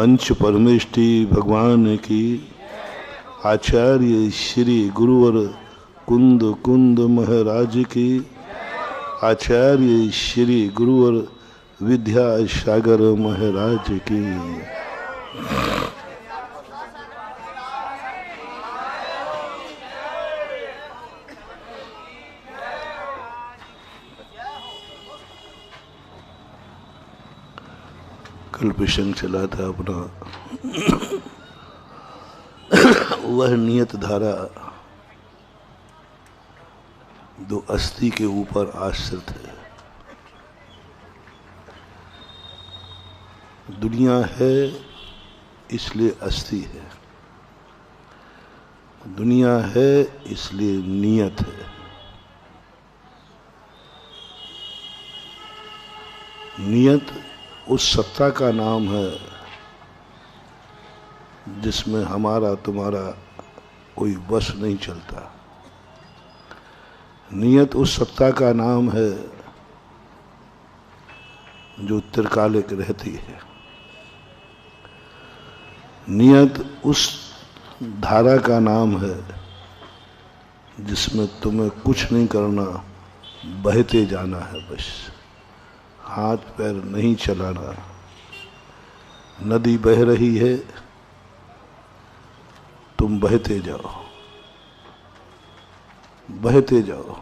पंच परमेष्टि भगवान की, आचार्य श्री गुरुवर कुंद कुंद महाराज की, आचार्य श्री गुरुवर विद्यासागर महाराज की। कल प्रसंग चला था अपना वह नियत धारा जो अस्थि के ऊपर आश्रित है। दुनिया है इसलिए अस्थि है, दुनिया है इसलिए नियत है। नियत उस सत्ता का नाम है जिसमें हमारा तुम्हारा कोई वश नहीं चलता। नियत उस सत्ता का नाम है जो त्रिकालिक रहती है। नियत उस धारा का नाम है जिसमें तुम्हें कुछ नहीं करना, बहते जाना है, बस हाथ पैर नहीं चलाना। नदी बह रही है, तुम बहते जाओ, बहते जाओ।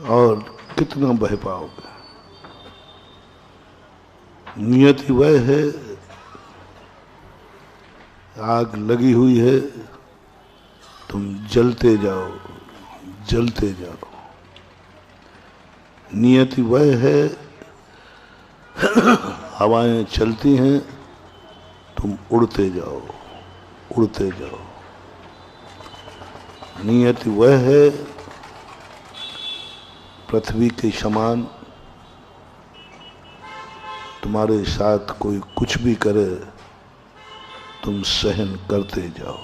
और कितना बह पाओगे? नियति वह है, आग लगी हुई है, तुम जलते जाओ, जलते जाओ। नियति वह है, हवाएं चलती हैं, तुम उड़ते जाओ, उड़ते जाओ। नियति वह है, पृथ्वी के समान तुम्हारे साथ कोई कुछ भी करे, तुम सहन करते जाओ।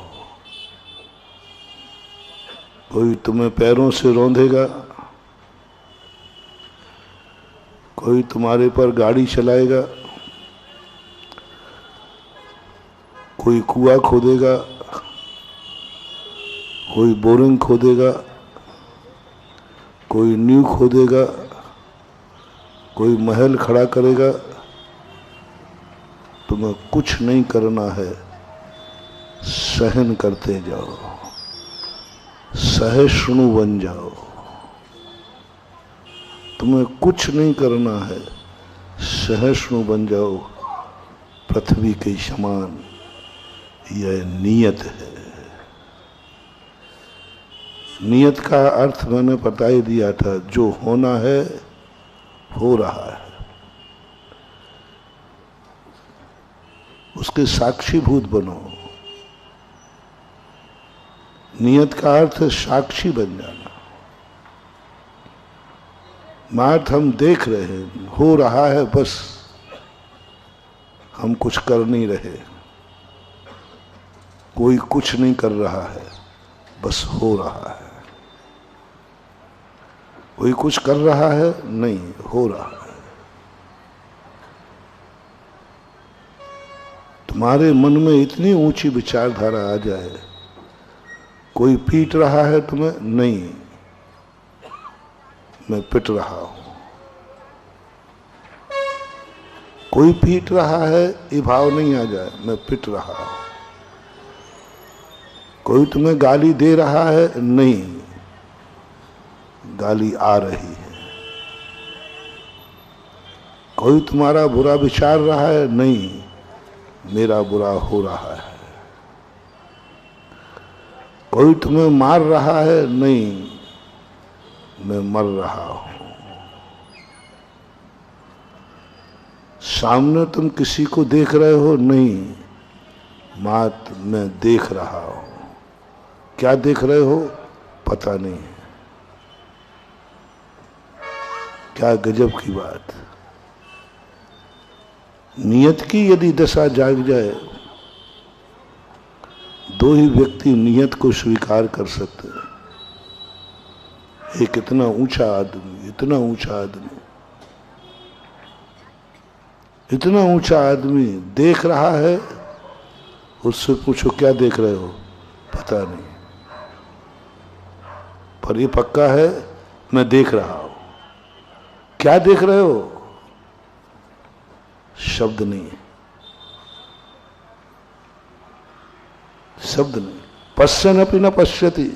कोई तुम्हें पैरों से रौंदेगा, कोई तुम्हारे पर गाड़ी चलाएगा, कोई कुआं खोदेगा, कोई बोरिंग खोदेगा, कोई नींव खोदेगा, कोई महल खड़ा करेगा। तुम्हें कुछ नहीं करना है, सहन करते जाओ, सहिष्णु बन जाओ। तुम्हें कुछ नहीं करना है, सहिष्णु बन जाओ। पृथ्वी के समान यह नियत है। नियत का अर्थ मैंने बता ही दिया था, जो होना है हो रहा है, उसके साक्षीभूत बनो। नियत का अर्थ साक्षी बन जाना। मार्थ हम देख रहे हैं, हो रहा है, बस हम कुछ कर नहीं रहे। कोई कुछ नहीं कर रहा है, बस हो रहा है। कोई कुछ कर रहा है नहीं, हो रहा है। तुम्हारे मन में इतनी ऊंची विचारधारा आ जाए, कोई पीट रहा है तुम्हें, नहीं, मैं पिट रहा हूं। कोई पीट रहा है, ये भाव नहीं आ जाए, मैं पिट रहा हूं। कोई तुम्हें गाली दे रहा है, नहीं, गाली आ रही है। कोई तुम्हारा बुरा विचार रहा है, नहीं, मेरा बुरा हो रहा है। कोई तुम्हें मार रहा है, नहीं, मैं मर रहा हूं। सामने तुम किसी को देख रहे हो, नहीं, मात मैं देख रहा हूं। क्या देख रहे हो पता नहीं। क्या गजब की बात। नियत की यदि दशा जाग जाए, दो ही व्यक्ति नियत को स्वीकार कर सकते हैं। एक इतना ऊंचा आदमी, इतना ऊंचा आदमी इतना ऊंचा आदमी देख रहा है, उससे पूछो क्या देख रहे हो, पता नहीं, पर ये पक्का है मैं देख रहा हूं। क्या देख रहे हो? शब्द नहीं, शब्द नहीं। पश्यन अपनी न पश्यति,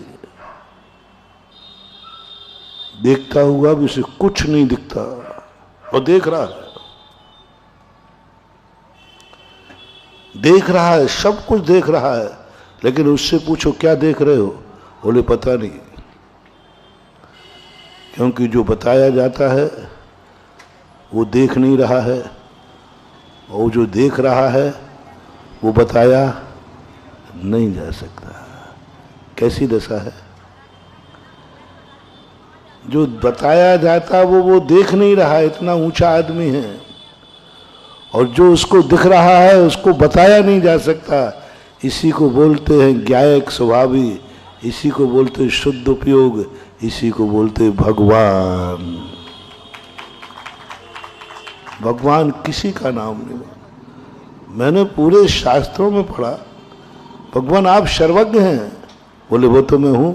देखता हुआ भी उसे कुछ नहीं दिखता और देख रहा है, देख रहा है, सब कुछ देख रहा है, लेकिन उससे पूछो क्या देख रहे हो, बोले पता नहीं। क्योंकि जो बताया जाता है वो देख नहीं रहा है, और जो देख रहा है वो बताया नहीं जा सकता। कैसी दशा है? जो बताया जाता वो देख नहीं रहा है, इतना ऊंचा आदमी है, और जो उसको दिख रहा है उसको बताया नहीं जा सकता। इसी को बोलते हैं ज्ञायक स्वभावी, इसी को बोलते हैं शुद्ध उपयोग, इसी को बोलते हैं भगवान। भगवान किसी का नाम नहीं। मैंने पूरे शास्त्रों में पढ़ा, भगवान आप सर्वज्ञ हैं, बोले वो तो मैं हूं।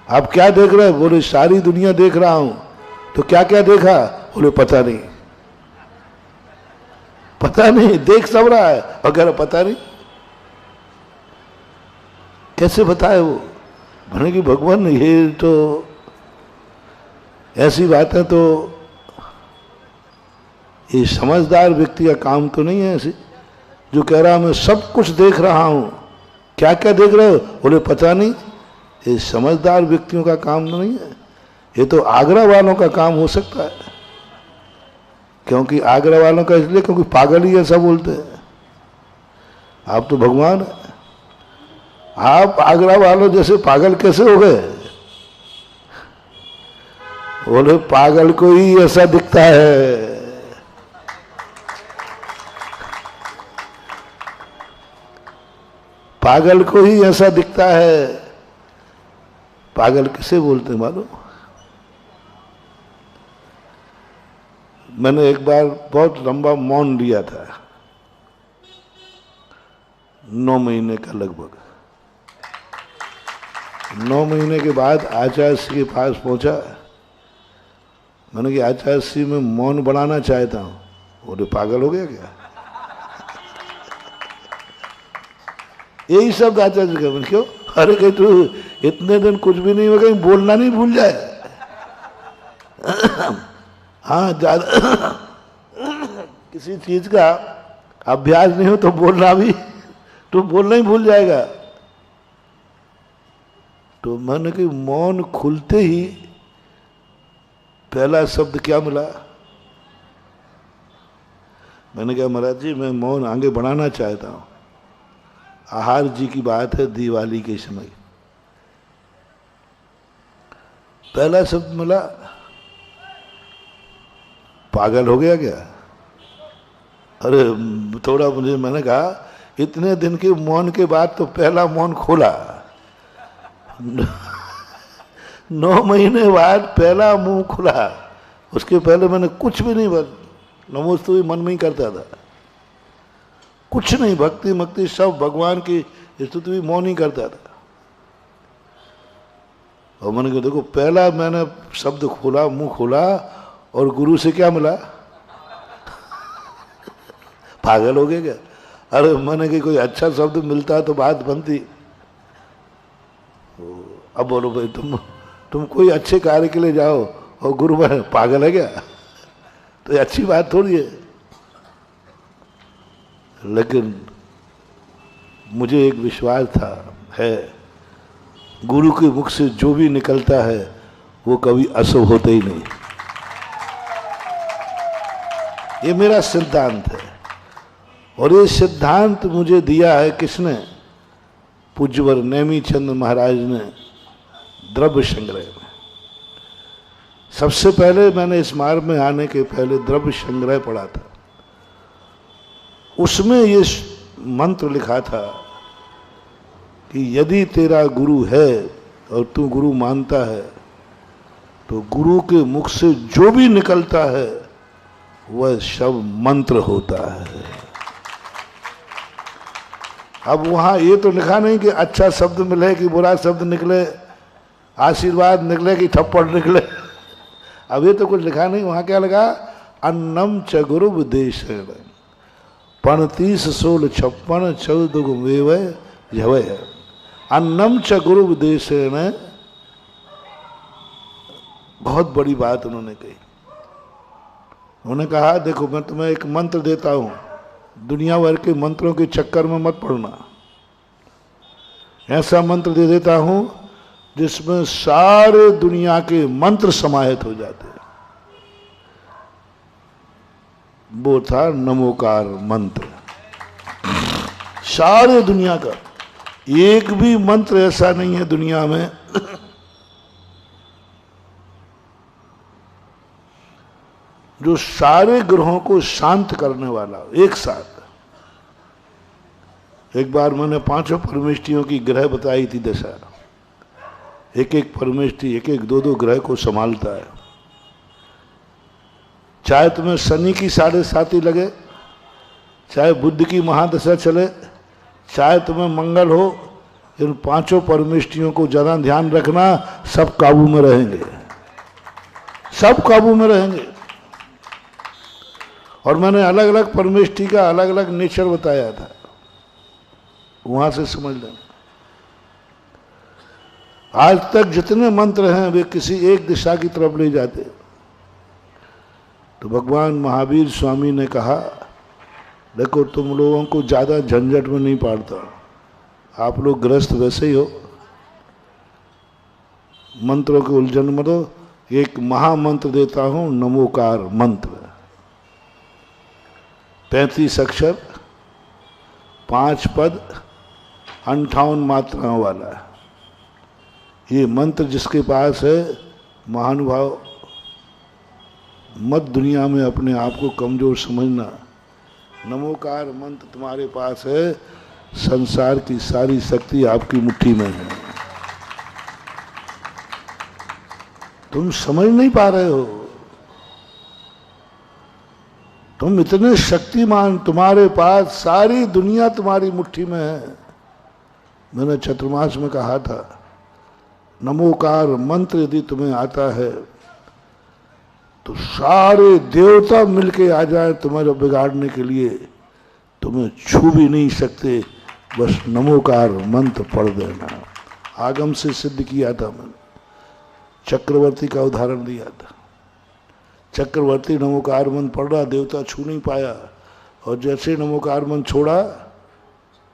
आप क्या देख रहे हैं? बोले सारी दुनिया देख रहा हूं। तो क्या क्या देखा? बोले पता नहीं, पता नहीं, देख सब रहा है वगैरह पता नहीं। कैसे बताए वो? भने कि भगवान ये तो ऐसी बात है, तो ये समझदार व्यक्ति का काम तो नहीं है ऐसी, जो कह रहा मैं सब कुछ देख रहा हूं। क्या क्या देख रहे हो? बोले पता नहीं। ये समझदार व्यक्तियों का काम तो नहीं है, ये तो आगरा वालों का काम हो सकता है। क्योंकि आगरा वालों का इसलिए क्योंकि पागल ही ऐसा बोलते हैं। आप तो भगवान है, आप आगरा वालों जैसे पागल कैसे हो गए? बोले पागल को ही ऐसा दिखता है। पागल को ही ऐसा दिखता है। पागल किसे बोलते हैं मालूम? मैंने एक बार बहुत लंबा मौन लिया था, 9 महीने का लगभग। 9 महीने के बाद आचार्य श्री के पास पहुंचा। मैंने कहा आचार्य श्री मैं मौन बढ़ाना चाहता हूं। बोले पागल हो गया क्या? यही शब्द आचार्य जी का। क्यों? अरे कहीं तू इतने दिन कुछ भी नहीं हो, कहीं बोलना नहीं भूल जाए। हाँ, ज्यादा किसी चीज का अभ्यास नहीं हो तो बोलना भी, तो बोलना ही भूल जाएगा। तो मैंने कि मौन खुलते ही पहला शब्द क्या मिला? मैंने कहा महाराज जी मैं मौन आगे बढ़ाना चाहता हूं। आहार जी की बात है, दिवाली के समय पहला शब्द मिला, पागल हो गया क्या? अरे थोड़ा मुझे, मैंने कहा इतने दिन के मौन के बाद तो पहला मौन खोला। 9 महीने बाद पहला मुंह खुला। उसके पहले मैंने कुछ भी नहीं, बस नमोस्तुते मन में ही करता था, कुछ नहीं, भक्ति मक्ति सब भगवान की स्तुति भी मौन ही करता था। और मैंने कहा देखो पहला मैंने शब्द खोला, मुंह खोला, और गुरु से क्या मिला? पागल हो गया क्या? अरे मैंने कहा कोई अच्छा शब्द मिलता तो बात बनती। अब बोलो भाई तुम कोई अच्छे कार्य के लिए जाओ और गुरु बने, पागल है क्या? तो ये अच्छी बात थोड़ी है। लेकिन मुझे एक विश्वास था, है, गुरु के मुख से जो भी निकलता है वो कभी अशुभ होता ही नहीं। ये मेरा सिद्धांत है, और ये सिद्धांत मुझे दिया है किसने? पूज्यवर नेमी चंद महाराज ने द्रव्य संग्रह में। सबसे पहले मैंने इस मार्ग में आने के पहले द्रव्य संग्रह पढ़ा था। उसमें ये मंत्र लिखा था कि यदि तेरा गुरु है और तू गुरु मानता है तो गुरु के मुख से जो भी निकलता है वह सब मंत्र होता है। अब वहां ये तो लिखा नहीं कि अच्छा शब्द मिले कि बुरा शब्द निकले, आशीर्वाद निकले कि थप्पड़ निकले। अब ये तो कुछ लिखा नहीं। वहां क्या लगा? अन्नम च गुरु उपदेशेण 35 16 56 14 गुमेवय झवय। अन्नम च गुरु उपदेशेण, बहुत बड़ी बात उन्होंने कही। उन्होंने कहा देखो मैं तुम्हें एक मंत्र देता हूं, दुनिया भर के मंत्रों के चक्कर में मत पड़ना। ऐसा मंत्र दे देता हूं जिसमें सारे दुनिया के मंत्र समाहित हो जाते हैं। वो था नमोकार मंत्र। सारे दुनिया का एक भी मंत्र ऐसा नहीं है दुनिया में जो सारे ग्रहों को शांत करने वाला हो एक साथ। एक बार मैंने 5 परमेष्टियों की ग्रह बताई थी दशा। एक एक परमेष्टि एक एक 2 ग्रह को संभालता है। चाहे तुम्हें शनि की 7.5 लगे, चाहे बुध की महादशा चले, चाहे तुम्हें मंगल हो, इन 5 परमेष्टियों को ज्यादा ध्यान रखना, सब काबू में रहेंगे, सब काबू में रहेंगे। और मैंने अलग अलग परमेष्टि का अलग अलग नेचर बताया था, वहां से समझ लेना। आज तक जितने मंत्र हैं वे किसी एक दिशा की तरफ ले जाते। तो भगवान महावीर स्वामी ने कहा देखो तुम लोगों को ज्यादा झंझट में नहीं पाड़ता, आप लोग ग्रस्त वैसे ही हो, मंत्रों के उलझन में दो। एक महामंत्र देता हूं, नमोकार मंत्र, 35 अक्षर, 5 पद, 58 मात्राओं वाला है। ये मंत्र जिसके पास है, महानुभाव मत दुनिया में अपने आप को कमजोर समझना। नमोकार मंत्र तुम्हारे पास है, संसार की सारी शक्ति आपकी मुट्ठी में है। तुम समझ नहीं पा रहे हो, तुम इतने शक्तिमान, तुम्हारे पास सारी दुनिया तुम्हारी मुट्ठी में है। मैंने चतुर्मास में कहा था, नमोकार मंत्र यदि तुम्हें आता है तो सारे देवता मिलके आ जाए तुम्हारे बिगाड़ने के लिए, तुम्हें छू भी नहीं सकते, बस नमोकार मंत्र पढ़ देना। आगम से सिद्ध किया था मैंने, चक्रवर्ती का उदाहरण दिया था। चक्रवर्ती नमोकार मंत्र पढ़ रहा, देवता छू नहीं पाया, और जैसे नमोकार मंत्र छोड़ा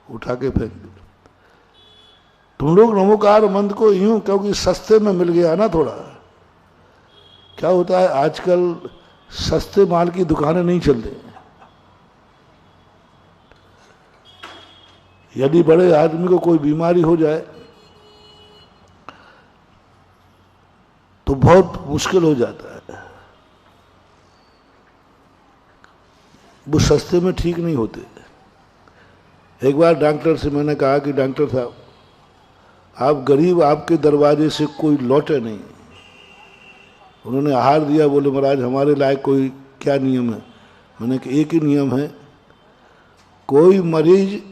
उठा के फेंक दिया। तुम लोग नमोकार मंत्र को यूं, क्योंकि सस्ते में मिल गया ना थोड़ा। क्या होता है आजकल सस्ते माल की दुकानें नहीं चल रही। यदि बड़े आदमी को कोई बीमारी हो जाए तो बहुत मुश्किल हो जाता है, वो सस्ते में ठीक नहीं होते। एक बार डॉक्टर से मैंने कहा कि डॉक्टर साहब आप गरीब, आपके दरवाजे से कोई लौटे नहीं। उन्होंने आहार दिया, बोले महाराज हमारे लायक कोई क्या नियम है? मैंने कहा एक ही नियम है, कोई मरीज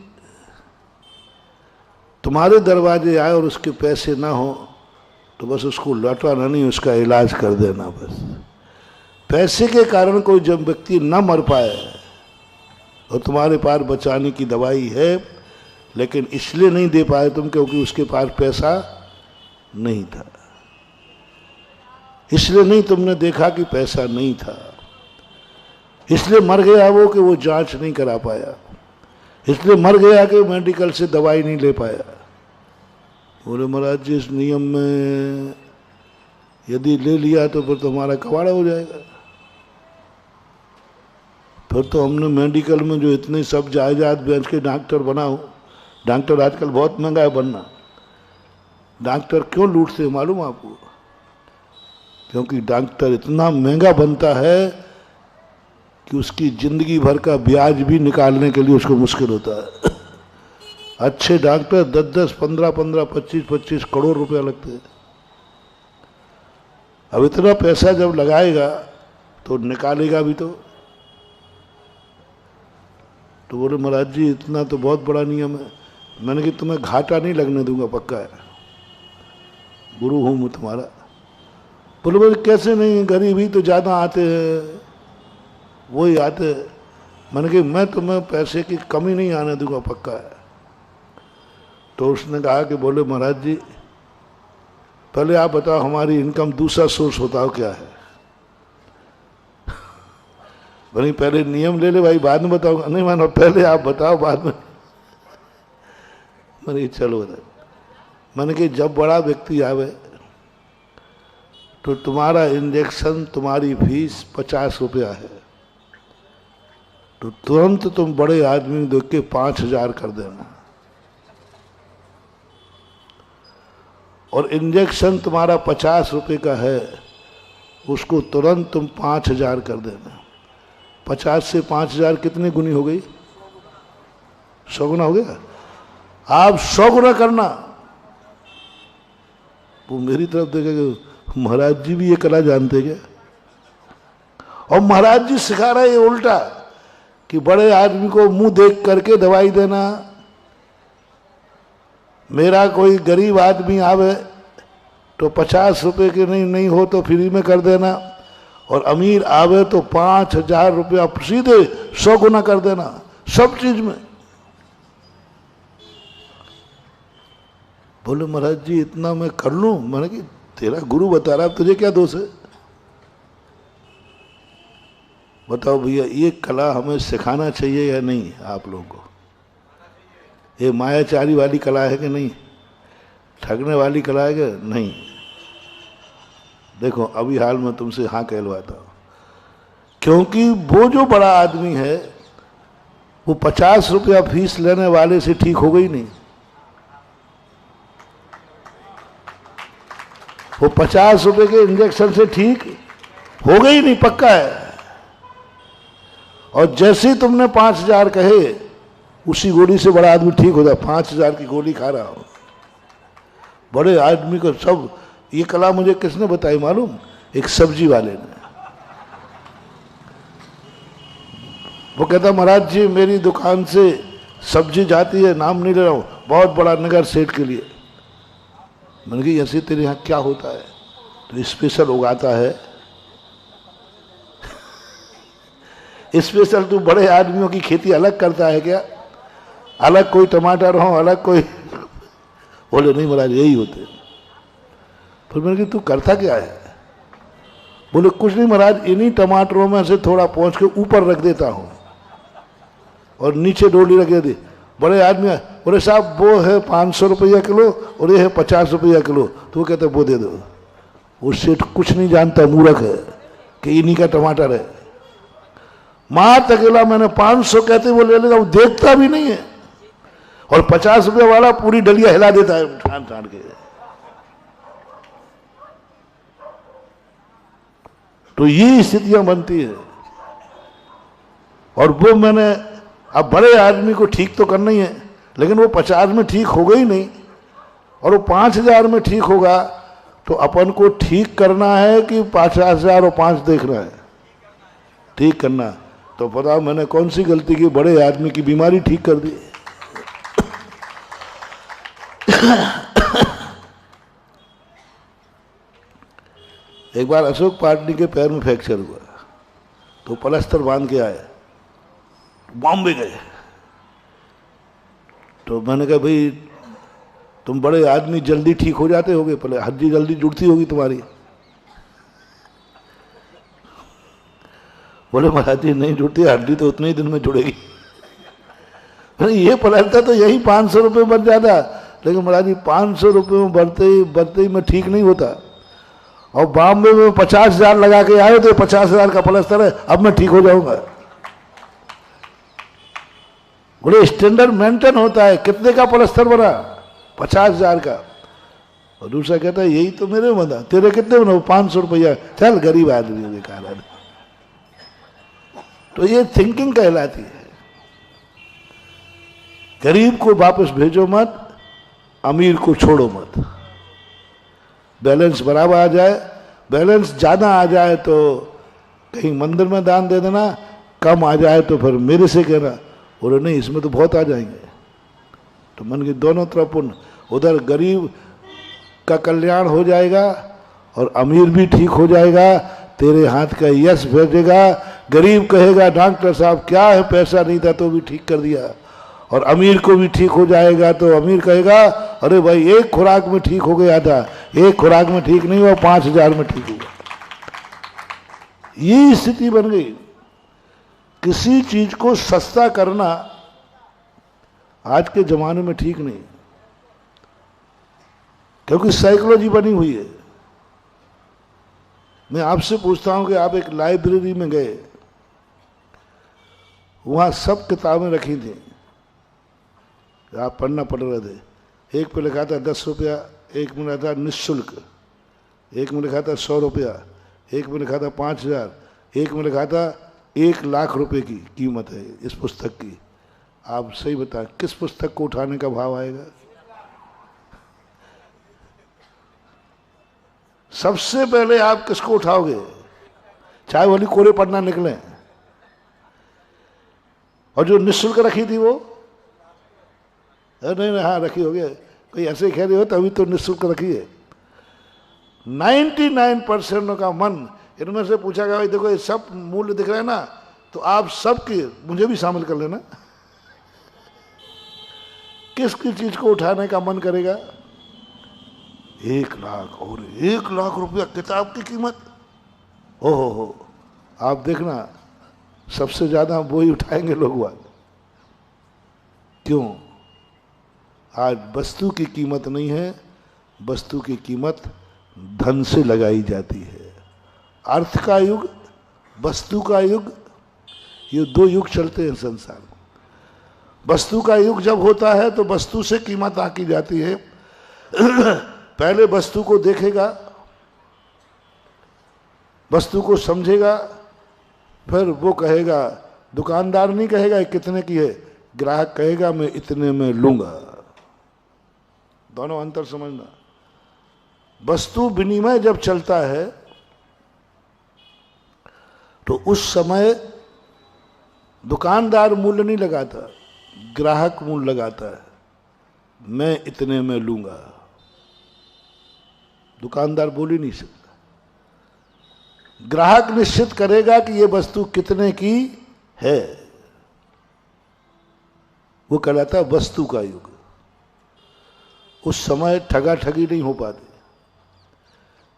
तुम्हारे दरवाजे आए और उसके पैसे ना हो तो बस उसको लौटाना नहीं, उसका इलाज कर देना बस। पैसे के कारण कोई जब व्यक्ति न मर पाए और तुम्हारे पास बचाने की दवाई है, लेकिन इसलिए नहीं दे पाए तुम क्योंकि उसके पास पैसा नहीं था, इसलिए नहीं तुमने देखा कि पैसा नहीं था, इसलिए मर गया वो कि वो जांच नहीं करा पाया, इसलिए मर गया कि मेडिकल से दवाई नहीं ले पाया। बोले महाराज जी इस नियम में यदि ले लिया तो फिर तो हमारा कबाड़ा हो जाएगा। फिर तो हमने मेडिकल में जो इतने सब जायदाद बेच के डॉक्टर बनाओ, डॉक्टर आजकल बहुत महंगा है बनना। डॉक्टर क्यों लूटते हैं मालूम आपको? क्योंकि डॉक्टर इतना महंगा बनता है कि उसकी जिंदगी भर का ब्याज भी निकालने के लिए उसको मुश्किल होता है। अच्छे डॉक्टर 10-10, 15-15, 25-25 करोड़ रुपया लगते हैं। अब इतना पैसा जब लगाएगा तो निकालेगा भी तो। तो बोले महाराज जी इतना तो बहुत बड़ा नियम है। मैंने कि तुम्हें घाटा नहीं लगने दूंगा, पक्का है, गुरु हूं मैं तुम्हारा। बोले कैसे नहीं, गरीब ही तो ज़्यादा आते हैं, वही आते हैं। मैंने कि मैं तुम्हें पैसे की कमी नहीं आने दूंगा, पक्का है। तो उसने कहा कि बोले महाराज जी पहले आप बताओ हमारी इनकम दूसरा सोर्स बताओ क्या है। भाई पहले नियम ले ले भाई, बाद में बताऊंगा। नहीं मानो, पहले आप बताओ बाद में। मैंने चलो बता। मैंने कि जब बड़ा व्यक्ति आवे तो तुम्हारा इंजेक्शन, तुम्हारी फीस 50 रुपया है, तो तुरंत तुम बड़े आदमी देख के 5000 कर देना। और इंजेक्शन तुम्हारा 50 रुपये का है, उसको तुरंत तुम 5000 कर देना। 50 से 5000 कितनी गुनी हो गई? 100 गुना हो गया। आप 100 गुना करना। वो मेरी तरफ देखेगा, महाराज जी भी ये कला जानते क्या? और महाराज जी सिखा रहे ये उल्टा कि बड़े आदमी को मुंह देख करके दवाई देना। मेरा कोई गरीब आदमी आवे तो 50 रुपये के नहीं हो तो फ्री में कर देना, और अमीर आवे तो 5000 रुपया सीधे 100 गुना कर देना सब चीज में। बोले महाराज जी इतना मैं कर लूं? मैंने कि तेरा गुरु बता रहा, तुझे क्या दोष है? बताओ भैया, ये कला हमें सिखाना चाहिए या नहीं आप लोगों को? ये मायाचारी वाली कला है कि नहीं? ठगने वाली कला है कि नहीं? देखो अभी हाल में तुमसे हाँ कहलवाता हूं, क्योंकि वो जो बड़ा आदमी है वो 50 रुपया फीस लेने वाले से ठीक हो गई नहीं। वो 50 रुपये के इंजेक्शन से ठीक हो गई नहीं, पक्का है। और जैसे ही तुमने 5000 कहे, उसी गोली से बड़ा आदमी ठीक हो जाए। 5000 की गोली खा रहा हो बड़े आदमी को सब। ये कला मुझे किसने बताई मालूम? एक सब्जी वाले ने। वो कहता महाराज जी मेरी दुकान से सब्जी जाती है, नाम नहीं ले रहा हूं, बहुत बड़ा नगर सेठ के लिए। मैंने कहा ऐसे तेरे यहाँ क्या होता है? तो स्पेशल उगाता है। स्पेशल तू बड़े आदमियों की खेती अलग करता है क्या? अलग कोई टमाटर हो, अलग कोई? बोले नहीं महाराज यही होते। फिर मैंने कहा तू करता क्या है? बोले कुछ नहीं महाराज, इन्हीं टमाटरों में से थोड़ा पहुंच के ऊपर रख देता हूं और नीचे डोली रख देती। बड़े आदमी बोले साहब वो है 500 रुपया किलो और ये है 50 रुपया किलो। तो वो कहते वो दे दो। वो सेठ कुछ नहीं जानता, मूर्ख है कि इन्हीं का टमाटर है। मार अकेला मैंने 500 कहते वो ले लेता, वो देखता भी नहीं है। और 50 रुपया वाला पूरी डलिया हिला देता है ठान ठान के। तो ये स्थितियां बनती है। और वो मैंने अब बड़े आदमी को ठीक तो करना ही है, लेकिन वो 50 में ठीक हो गई नहीं और वो 5000 में ठीक होगा। तो अपन को ठीक करना है कि 50,000 और 5 देखना है? ठीक करना। तो बताओ मैंने कौन सी गलती की? बड़े आदमी की बीमारी ठीक कर दी। एक बार अशोक पाटनी के पैर में फ्रैक्चर हुआ, तो प्लास्टर बांध के आए, बॉम्बे गए। तो मैंने कहा भाई तुम बड़े आदमी जल्दी ठीक हो जाते होगे, पहले हड्डी जल्दी जुड़ती होगी तुम्हारी। बोले महाराज जी नहीं जुड़ती, हड्डी तो उतने ही दिन में जुड़ेगी। ये प्लास्टर तो यही 500 रुपये बन जाता, लेकिन महाराज जी 500 रुपये में बढ़ते ही मैं ठीक नहीं होता। और बॉम्बे में 50,000 लगा के आए तो 50,000 का प्लास्टर है, अब मैं ठीक हो जाऊंगा। बोले स्टैंडर्ड मेंटेन होता है। कितने का प्लास्टर बना? 50,000 का। और दूसरा कहता है यही तो मेरे बना, तेरे कितने बना? 500 रुपया। चल गरीब आदमी के कारण। तो ये थिंकिंग कहलाती है। गरीब को वापस भेजो मत, अमीर को छोड़ो मत। बैलेंस बराबर आ जाए। बैलेंस ज़्यादा आ जाए तो कहीं मंदिर में दान दे देना, कम आ जाए तो फिर मेरे से कहना। बोले नहीं, इसमें तो बहुत आ जाएंगे। तो मन की दोनों तरफ पुण्य, उधर गरीब का कल्याण हो जाएगा और अमीर भी ठीक हो जाएगा, तेरे हाथ का यश भेजेगा। गरीब कहेगा डॉक्टर साहब क्या है, पैसा नहीं था तो भी ठीक कर दिया, और अमीर को भी ठीक हो जाएगा तो अमीर कहेगा अरे भाई एक खुराक में ठीक हो गया था, एक खुराक में ठीक नहीं हुआ, 5,000 में ठीक हुआ। ये स्थिति बन गई। किसी चीज को सस्ता करना आज के जमाने में ठीक नहीं, क्योंकि साइकोलॉजी बनी हुई है। मैं आपसे पूछता हूं कि आप एक लाइब्रेरी में गए, वहां सब किताबें रखी थी, आप पढ़ना पड़ रहे थे। एक पे लिखा था 10 रुपया, एक में लिखा था निःशुल्क, एक में लिखा था 100 रुपया, एक में लिखा था 5,000, एक में लिखा था 1,00,000 रुपए की कीमत है इस पुस्तक की। आप सही बताएं किस पुस्तक को उठाने का भाव आएगा? सबसे पहले आप किसको उठाओगे? चाहे वाली कोरे पढ़ना निकले। और जो निःशुल्क रखी थी वो नहीं, हाँ रखी होगी, कोई ऐसे कह रहे हो तभी तो निःशुल्क रखी है। 99% का मन, इनमें से पूछा गया भाई देखो ये सब मूल्य दिख रहे हैं ना, तो आप सबके मुझे भी शामिल कर लेना, किसकी चीज को उठाने का मन करेगा? 1,00,000 और 1,00,000 रुपया किताब की कीमत, हो आप देखना सबसे ज्यादा वो ही उठाएंगे लोग। क्यों? आज वस्तु की कीमत नहीं है, वस्तु की कीमत धन से लगाई जाती है। अर्थ का युग, वस्तु का युग, ये दो युग चलते हैं संसार में। वस्तु का युग जब होता है तो वस्तु से कीमत आकी जाती है। पहले वस्तु को देखेगा, वस्तु को समझेगा, फिर वो कहेगा, दुकानदार नहीं कहेगा कितने की है, ग्राहक कहेगा मैं इतने में लूंगा। दोनों अंतर समझना। वस्तु विनिमय जब चलता है तो उस समय दुकानदार मूल्य नहीं लगाता, ग्राहक मूल्य लगाता है, मैं इतने में लूंगा। दुकानदार बोल ही नहीं सकता। ग्राहक निश्चित करेगा कि ये वस्तु कितने की है। वो कहलाता है वस्तु का युग। उस समय ठगा ठगी नहीं हो पाती,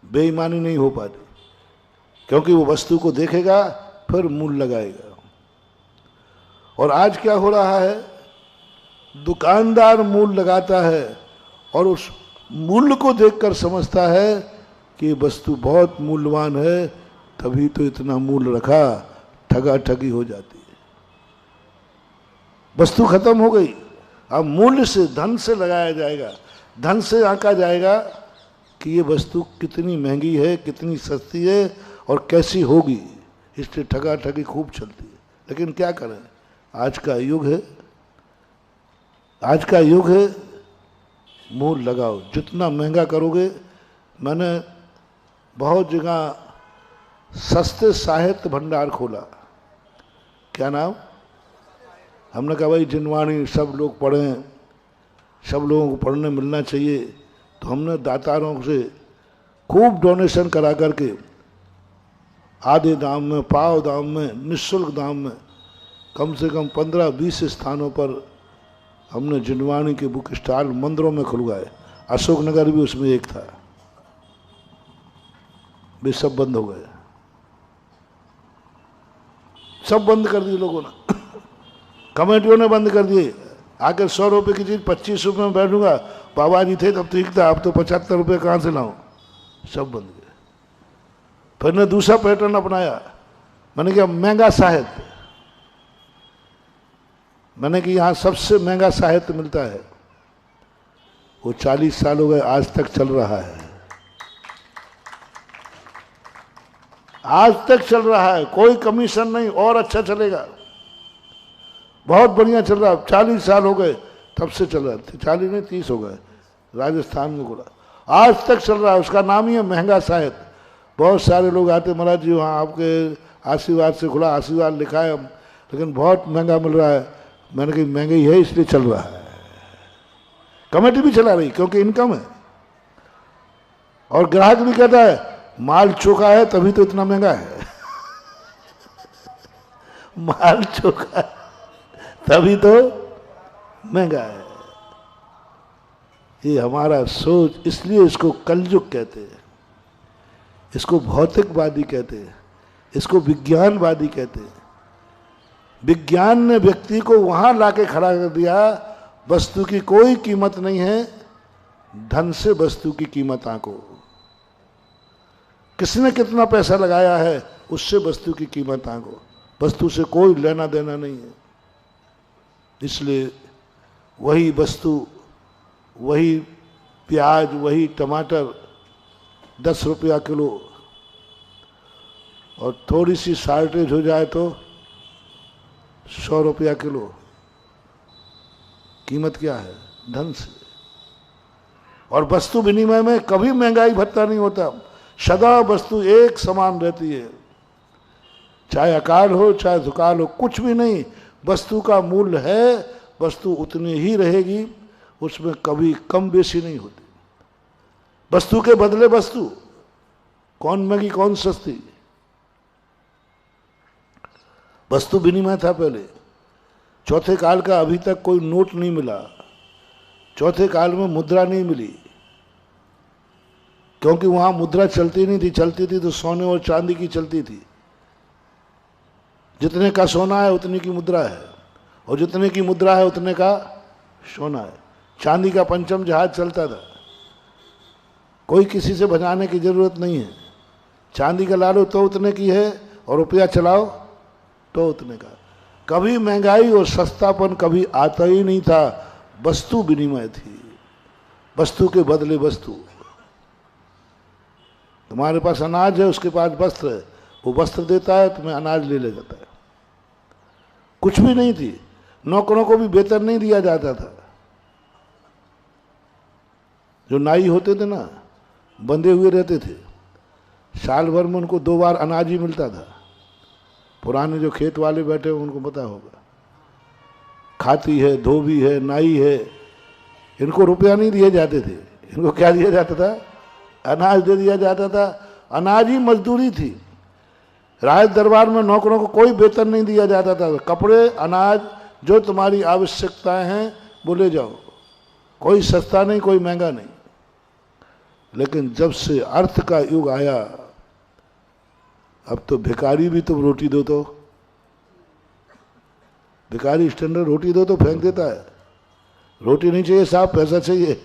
बेईमानी नहीं हो पाती, क्योंकि वो वस्तु को देखेगा फिर मूल्य लगाएगा। और आज क्या हो रहा है? दुकानदार मूल्य लगाता है और उस मूल्य को देखकर समझता है कि ये वस्तु बहुत मूल्यवान है, तभी तो इतना मूल्य रखा, ठगा ठगी हो जाती है। वस्तु खत्म हो गई। अब मूल्य से, धन से लगाया जाएगा, धन से आंका जाएगा कि ये वस्तु कितनी महंगी है, कितनी सस्ती है और कैसी होगी। इसलिए ठगा ठगी खूब चलती है। लेकिन क्या करें, आज का युग है, आज का युग है, मूल्य लगाओ। जितना महंगा करोगे, मैंने बहुत जगह सस्ते साहित्य भंडार खोला। क्या नाम? हमने कहा भाई जिनवाणी सब लोग पढ़ें, सब लोगों को पढ़ने मिलना चाहिए। तो हमने दातारों से खूब डोनेशन करा करके आधे दाम में, पाव दाम में, निःशुल्क दाम में कम से कम 15-20 स्थानों पर हमने जिनवाणी के बुक स्टॉल मंदिरों में खुलवाए। अशोकनगर भी उसमें एक था। वे सब बंद हो गए, सब बंद कर दिए लोगों ने। कमेटियों ने बंद कर दिए। आकर 100 रुपए की चीज 25 रुपए में बैठूंगा, बाबा जी थे तब ठीक था, अब तो 75 रुपए कहाँ से लाऊं? सब बंद गए। फिर ने दूसरा पैटर्न अपनाया। मैंने कहा महंगा साहित्य, मैंने कि यहाँ सबसे महंगा साहित्य मिलता है। वो 40 साल हो गए, आज तक चल रहा है, आज तक चल रहा है, कोई कमीशन नहीं, और अच्छा चलेगा, बहुत बढ़िया चल रहा है। 40 साल हो गए तब से चल रहा है, 40 नहीं 30 हो गए, राजस्थान में खुला, आज तक चल रहा है। उसका नाम ही है महंगा साहित्य। बहुत सारे लोग आते, महाराज जी वहाँ आपके आशीर्वाद से खुला, आशीर्वाद लिखा है, लेकिन बहुत महंगा मिल रहा है। मैंने कही महंगाई है इसलिए चल रहा है। कमेटी भी चला रही क्योंकि इनकम है, और ग्राहक भी कहता है माल चोखा है तभी तो इतना महंगा है। माल चोखा है तभी तो महंगा है। ये हमारा सोच, इसलिए इसको कलयुग कहते हैं, इसको भौतिकवादी कहते हैं, इसको विज्ञानवादी कहते हैं। विज्ञान ने व्यक्ति को वहां लाके खड़ा कर दिया, वस्तु की कोई कीमत नहीं है, धन से वस्तु की कीमत आंको। किसने कितना पैसा लगाया है उससे वस्तु की कीमत आंको, वस्तु से कोई लेना देना नहीं है। इसलिए वही वस्तु, वही प्याज, वही टमाटर 10 रुपया किलो, और थोड़ी सी शॉर्टेज हो जाए तो 100 रुपया किलो। कीमत क्या है? धन से। और वस्तु विनिमय में कभी महंगाई भत्ता नहीं होता, सदा वस्तु एक समान रहती है, चाहे अकाल हो चाहे दुकाल हो, कुछ भी नहीं। वस्तु का मूल्य है, वस्तु उतनी ही रहेगी, उसमें कभी कम बेसी नहीं होती। वस्तु के बदले वस्तु, कौन महंगी कौन सस्ती। वस्तु विनिमय था पहले। चौथे काल का अभी तक कोई नोट नहीं मिला, चौथे काल में मुद्रा नहीं मिली, क्योंकि वहां मुद्रा चलती नहीं थी। चलती थी तो सोने और चांदी की चलती थी। जितने का सोना है उतने की मुद्रा है, और जितने की मुद्रा है उतने का सोना है। चांदी का पंचम जहाज चलता था, कोई किसी से भजाने की जरूरत नहीं है। चांदी का ला लो तो उतने की है, और रुपया चलाओ तो उतने का। कभी महंगाई और सस्तापन कभी आता ही नहीं था, वस्तु विनिमय थी, वस्तु के बदले वस्तु। तुम्हारे पास अनाज है, उसके पास वस्त्र है, वो वस्त्र देता है, तुम्हें अनाज ले जाता है। कुछ भी नहीं थी, नौकरों को भी वेतन नहीं दिया जाता था। जो नाई होते थे ना, बंधे हुए रहते थे, साल भर में उनको 2 बार अनाज ही मिलता था। पुराने जो खेत वाले बैठे हो उनको पता होगा। खाती है, धोबी है, नाई है, इनको रुपया नहीं दिए जाते थे। इनको क्या दिया जाता था? अनाज दे दिया जाता था। अनाज ही मजदूरी थी। राज दरबार में नौकरों को कोई वेतन नहीं दिया जाता था। कपड़े, अनाज, जो तुम्हारी आवश्यकताएं हैं वो ले जाओ। कोई सस्ता नहीं, कोई महंगा नहीं। लेकिन जब से अर्थ का युग आया, अब तो भिखारी भी तुम रोटी दो तो, भिखारी स्टैंडर्ड रोटी दो तो फेंक देता है। रोटी नहीं चाहिए साहब, पैसा चाहिए।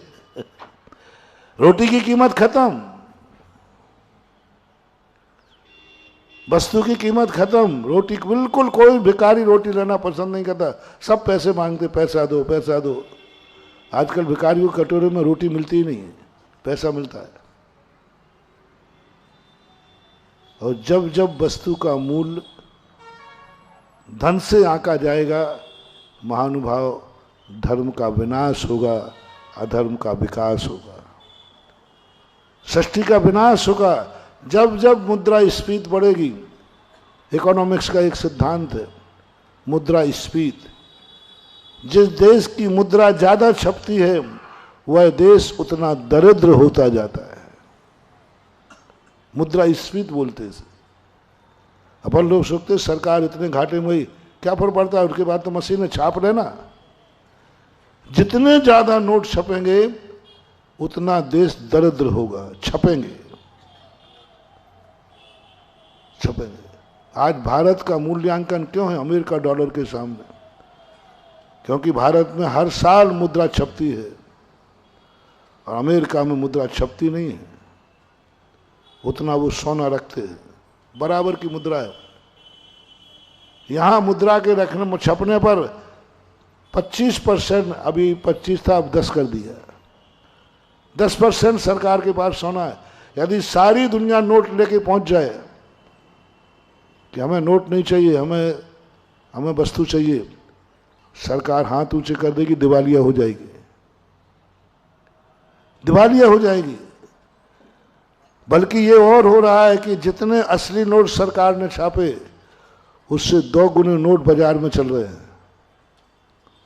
रोटी की कीमत खत्म, वस्तु की कीमत खत्म। रोटी बिल्कुल, कोई भिखारी रोटी लेना पसंद नहीं करता, सब पैसे मांगते, पैसा दो पैसा दो। आजकल भिखारियों के कटोरे में रोटी मिलती ही नहीं है, पैसा मिलता है। और जब जब वस्तु का मूल्य धन से आंका जाएगा, महानुभाव, धर्म का विनाश होगा, अधर्म का विकास होगा, सृष्टि का विनाश होगा। जब जब मुद्रा स्फीति बढ़ेगी, इकोनॉमिक्स का एक सिद्धांत है मुद्रा स्फीति। जिस देश की मुद्रा ज्यादा छपती है वह देश उतना दरिद्र होता जाता है। मुद्रा स्फीति बोलते हैं। अपन लोग सोचते सरकार इतने घाटे में हुई, क्या फर्क पड़ता है, उसके बाद तो मशीनें छाप लेना। जितने ज्यादा नोट छपेंगे उतना देश दरिद्र होगा। छपेंगे। आज भारत का मूल्यांकन क्यों है अमेरिका डॉलर के सामने? क्योंकि भारत में हर साल मुद्रा छपती है और अमेरिका में मुद्रा छपती नहीं है। उतना वो सोना रखते हैं, बराबर की मुद्रा है। यहां मुद्रा के रखने में छपने पर 25%, अभी 25 था अब 10 कर दिया। 10% सरकार के पास सोना है। यदि सारी दुनिया नोट लेके पहुंच जाए कि हमें नोट नहीं चाहिए, हमें वस्तु चाहिए, सरकार हाथ ऊंचे कर देगी, दिवालिया हो जाएगी। दिवालिया हो जाएगी। बल्कि ये और हो रहा है कि जितने असली नोट सरकार ने छापे उससे 2 गुने नोट बाजार में चल रहे हैं।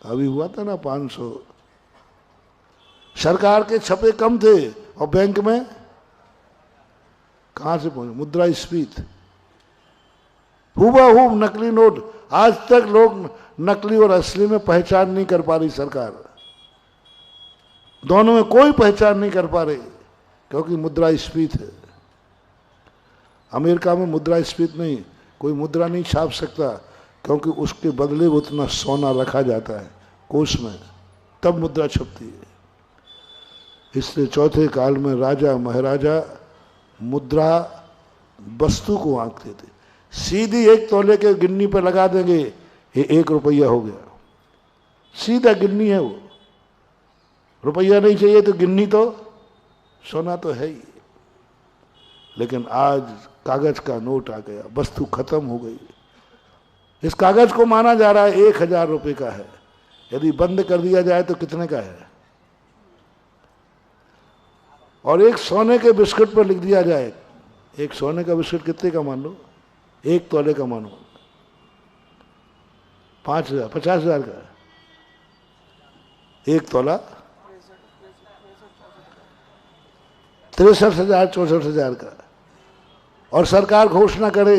अभी हुआ था ना 500। सरकार के छपे कम थे और बैंक में कहां से पहुंचे? मुद्रास्फीति, हुबहू नकली नोट। आज तक लोग नकली और असली में पहचान नहीं कर पा रही सरकार, दोनों में कोई पहचान नहीं कर पा रही, क्योंकि मुद्रास्फीति है। अमेरिका में मुद्रास्फीति नहीं, कोई मुद्रा नहीं छाप सकता, क्योंकि उसके बदले उतना सोना रखा जाता है कोष में, तब मुद्रा छपती है। इसलिए चौथे काल में राजा महाराजा मुद्रा वस्तु को आंकते थे। सीधी 1 तोले के गिन्नी पर लगा देंगे, ये 1 रुपया हो गया, सीधा गिन्नी है वो। रुपया नहीं चाहिए तो गिन्नी तो सोना तो है ही। लेकिन आज कागज का नोट आ गया, वस्तु खत्म हो गई। इस कागज को माना जा रहा है 1000 रुपये का है, यदि बंद कर दिया जाए तो कितने का है? और एक सोने के बिस्कुट पर लिख दिया जाए, एक सोने का बिस्कुट कितने का मान लो? 1 तोले का मानो, 5000 50,000 का 1 तोला, 63,000 64,000 का। और सरकार घोषणा करे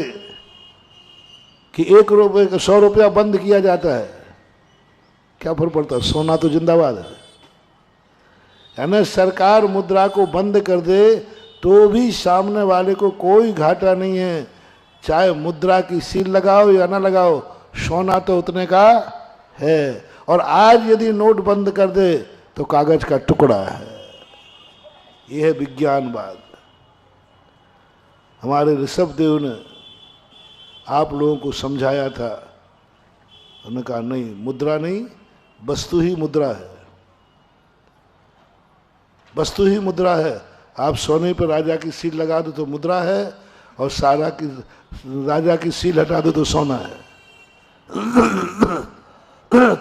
कि 1 रुपये का 100 रुपया बंद किया जाता है, क्या फर्क पड़ता है? सोना तो जिंदाबाद है। यानी सरकार मुद्रा को बंद कर दे तो भी सामने वाले को कोई घाटा नहीं है, चाहे मुद्रा की सील लगाओ या ना लगाओ, सोना तो उतने का है। और आज यदि नोट बंद कर दे तो कागज का टुकड़ा है। यह है विज्ञानवाद। हमारे ऋषभदेव ने आप लोगों को समझाया था, उन्होंने कहा नहीं, मुद्रा नहीं, वस्तु ही मुद्रा है, वस्तु ही मुद्रा है। आप सोने पर राजा की सील लगा दो तो मुद्रा है, और सारा की राजा की सील हटा दो तो सोना है।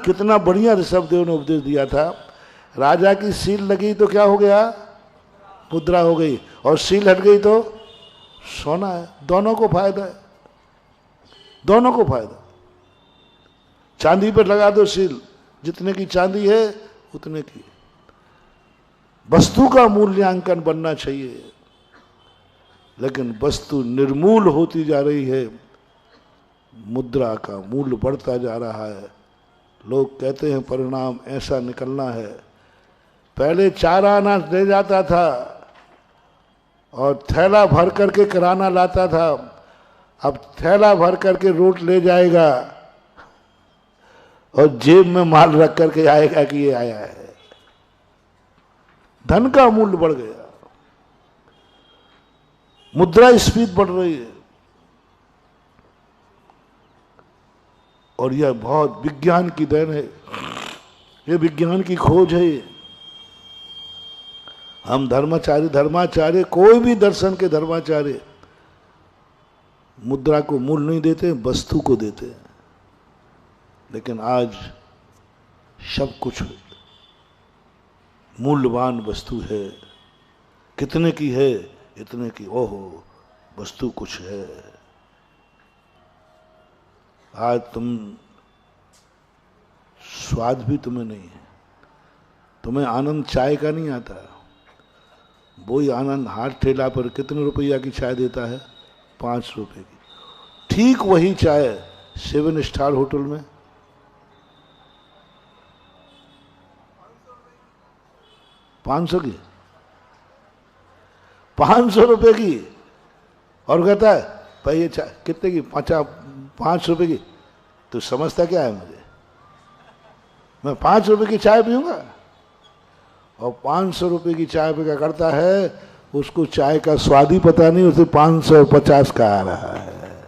कितना बढ़िया ऋषभदेव ने उपदेश दिया था। राजा की सील लगी तो क्या हो गया? मुद्रा हो गई, और सील हट गई तो सोना है। दोनों को फायदा है, दोनों को फायदा। चांदी पर लगा दो सील, जितने की चांदी है उतने की। वस्तु का मूल्यांकन बनना चाहिए, लेकिन वस्तु निर्मूल होती जा रही है, मुद्रा का मूल्य बढ़ता जा रहा है। लोग कहते हैं परिणाम ऐसा निकलना है। पहले 4 आना ले जाता था और थैला भर करके किराना लाता था, अब थैला भर करके रोट ले जाएगा और जेब में माल रख करके आएगा कि ये आया है। धन का मूल्य बढ़ गया, मुद्रास्फीति बढ़ रही है, और यह बहुत विज्ञान की देन है, ये विज्ञान की खोज है। हम धर्माचार्य कोई भी दर्शन के धर्माचार्य मुद्रा को मूल्य नहीं देते, वस्तु को देते हैं। लेकिन आज सब कुछ मूल्यवान वस्तु है। कितने की है? इतने की। ओहो, वस्तु कुछ है। आज तुम स्वाद भी तुम्हें नहीं है, तुम्हें आनंद चाय का नहीं आता। वही आनंद हाथ ठेला पर कितने रुपया की चाय देता है? 5 रुपए की। ठीक वही चाय 7 स्टार होटल में 500 की, 500 रुपए की। और कहता है भाई ये चाय कितने की? 5 रुपए की। तो समझता क्या है मुझे? मैं 5 रुपए की चाय पीऊंगा? और 500 रुपए की चाय पे क्या करता है? उसको चाय का स्वाद ही पता नहीं, उसे 550 का आ रहा है।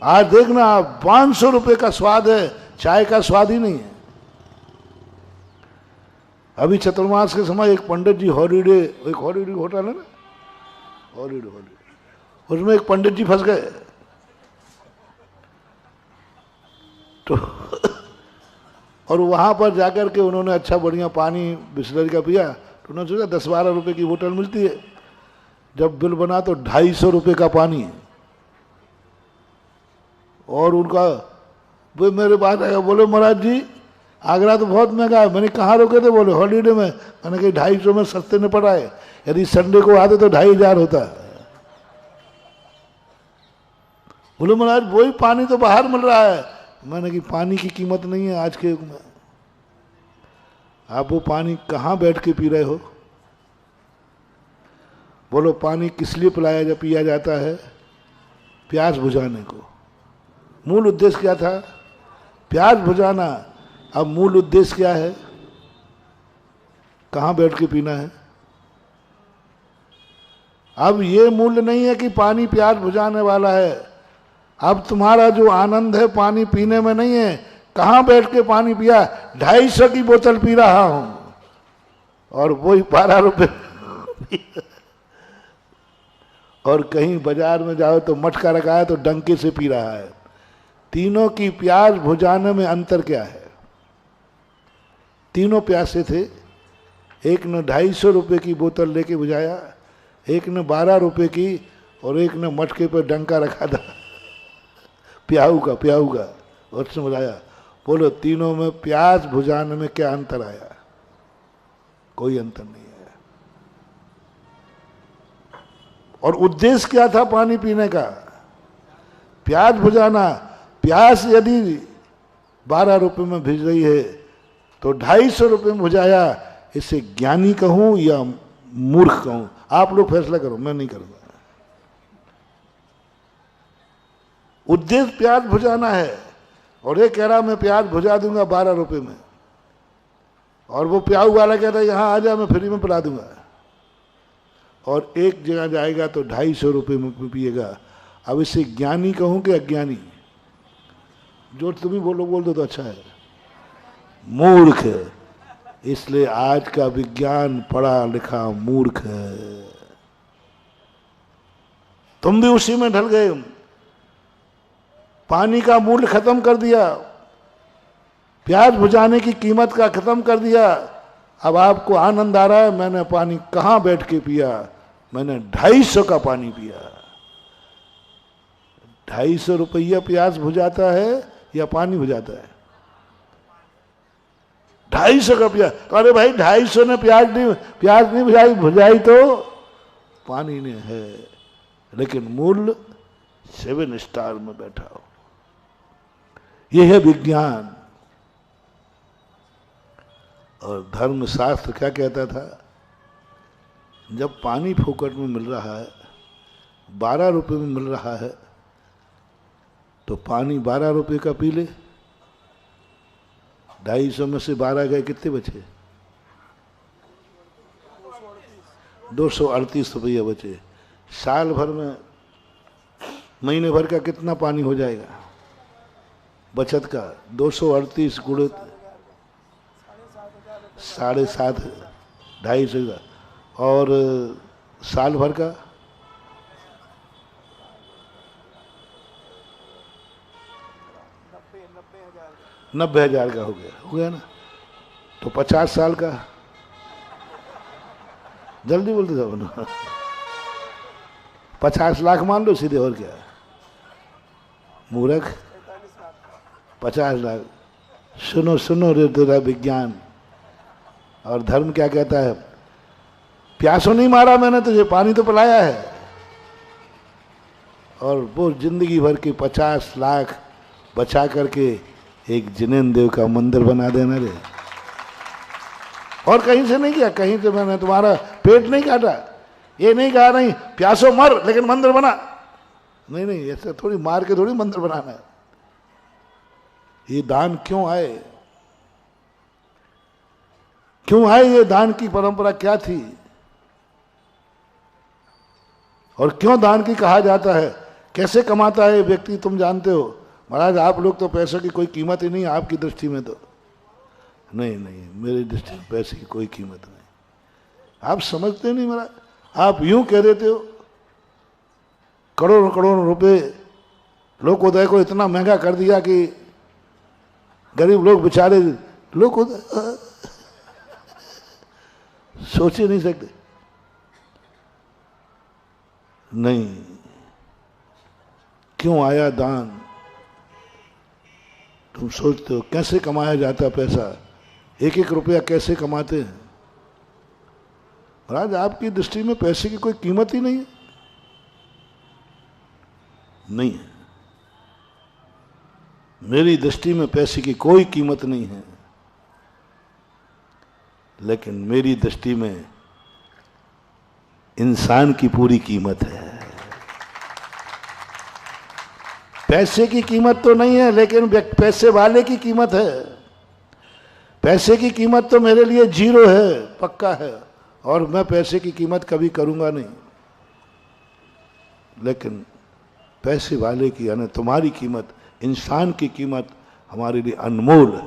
आज देखना, 500 रुपए का स्वाद है, चाय का स्वाद ही नहीं है। अभी चतुर्मास के समय एक पंडित जी हॉलीडे होटल है ना, हॉलीडे उसमें एक पंडित जी फंस गए। तो और वहां पर जाकर के उन्होंने अच्छा बढ़िया पानी बिस्लरी का पिया, तो उन्होंने सोचा 10-12 रुपए की बोतल मिलती है। जब बिल बना तो 250 रुपए का पानी, और उनका वो मेरे पास आया, बोले महाराज जी आगरा तो बहुत महंगा है। मैंने कहाँ रुके थे? बोले हॉलीडे में। मैंने कहा 250 में सस्ते में पड़ा है, यदि संडे को आते तो 2500 होता। बोले महाराज वही पानी तो बाहर मिल रहा है। मैंने कि पानी की कीमत नहीं है आज के युग में। आप वो पानी कहाँ बैठ के पी रहे हो? बोलो पानी किस लिए पिया जाता है? प्यास बुझाने को। मूल उद्देश्य क्या था? प्यास बुझाना। अब मूल उद्देश्य क्या है? कहाँ बैठ के पीना है? अब ये मूल्य नहीं है कि पानी प्यास बुझाने वाला है। अब तुम्हारा जो आनंद है पानी पीने में नहीं है। कहाँ बैठ के पानी पिया? 250 की बोतल पी रहा हूं और वही 12 रुपए। और कहीं बाजार में जाओ तो मटका रखा है तो डंके से पी रहा है। तीनों की प्यास बुझाने में अंतर क्या है? तीनों प्यासे थे। एक ने 250 रुपए की बोतल लेके बुझाया, एक ने 12 रुपए की, और एक ने मटके पर डंका रखा था प्याऊ का और उसने बुझाया। बोलो तीनों में प्यास बुझाने में क्या अंतर आया? कोई अंतर नहीं है। और उद्देश्य क्या था पानी पीने का? प्यास बुझाना। प्यास यदि 12 रुपए में भिज रही है तो 250 रुपए में बुझाया। इसे ज्ञानी कहूं या मूर्ख कहूं? आप लोग फैसला करो, मैं नहीं करूंगा। उद्देश्य प्यास बुझाना है और ये कह रहा मैं प्यास बुझा दूंगा 12 रुपए में, और वो प्याऊ वाला कहता है यहाँ आ जा मैं फ्री में पिला दूंगा। और एक जगह जाएगा तो 250 रुपए में पिएगा। अब इसे ज्ञानी कहूं कि अज्ञानी? जो तुम ही बोल दो तो अच्छा है। मूर्ख है। इसलिए आज का विज्ञान पढ़ा लिखा मूर्ख है। तुम भी उसी में ढल गए। पानी का मूल्य खत्म कर दिया, प्यास बुझाने की कीमत का खत्म कर दिया। अब आपको आनंद आ रहा है मैंने पानी कहां बैठ के पिया? मैंने 250 का पानी पिया। 250 रुपया प्यास बुझाता है या पानी बुझाता है? 250 का पिया। अरे भाई 250 ने प्यास नहीं बुझाई, बुझाई तो पानी ने है, लेकिन मूल्य 7 स्टार में बैठा हो। यह है विज्ञान। और धर्मशास्त्र क्या कहता था? जब पानी फोकट में मिल रहा है, 12 रुपए में मिल रहा है, तो पानी 12 रुपए का पी ले। 250 में से 12 गए, कितने बचे? 238 रुपया बचे। साल भर में, महीने भर का कितना पानी हो जाएगा बचत का? 238 गुणित 7.5, 250 का। और साल भर का 90,000 का हो गया ना? तो 50 साल का, जल्दी बोलते जाओ ना, 50 लाख मान लो सीधे। और क्या मूर्ख? 50 लाख। सुनो रे तेरा विज्ञान। और धर्म क्या कहता है? प्यासों नहीं मारा मैंने तुझे, पानी तो पिलाया है। और वो जिंदगी भर के 50 लाख बचा करके एक जिनेन्द्र देव का मंदिर बना देना रे। और कहीं से नहीं किया, कहीं से मैंने तुम्हारा पेट नहीं काटा। ये नहीं कहा नहीं प्यासों मर लेकिन मंदिर बना। नहीं, ऐसे थोड़ी मार के थोड़ी मंदिर बनाना है। ये दान क्यों आए? क्यों आए ये दान की परंपरा क्या थी? और क्यों दान की कहा जाता है? कैसे कमाता है व्यक्ति तुम जानते हो? महाराज आप लोग तो पैसों की कोई कीमत ही नहीं, आपकी दृष्टि में तो नहीं, मेरी दृष्टि में पैसे की कोई कीमत नहीं। आप समझते नहीं महाराज। आप यूं कह देते हो करोड़ों रुपए लोकोदय को इतना महंगा कर दिया कि गरीब लोग बेचारे लोकोदय सोच ही नहीं सकते। नहीं, क्यों आया दान? तुम सोचते हो कैसे कमाया जाता पैसा, एक एक रुपया कैसे कमाते हैं। महाराज आपकी दृष्टि में पैसे की कोई कीमत ही नहीं है, नहीं है। मेरी दृष्टि में पैसे की कोई कीमत नहीं है, लेकिन मेरी दृष्टि में इंसान की पूरी कीमत है। पैसे की कीमत तो नहीं है, लेकिन पैसे वाले की कीमत है। पैसे की कीमत तो मेरे लिए जीरो है, पक्का है, और मैं पैसे की कीमत कभी करूंगा नहीं। लेकिन पैसे वाले की यानी तुम्हारी कीमत, इंसान की कीमत हमारे लिए अनमोल है।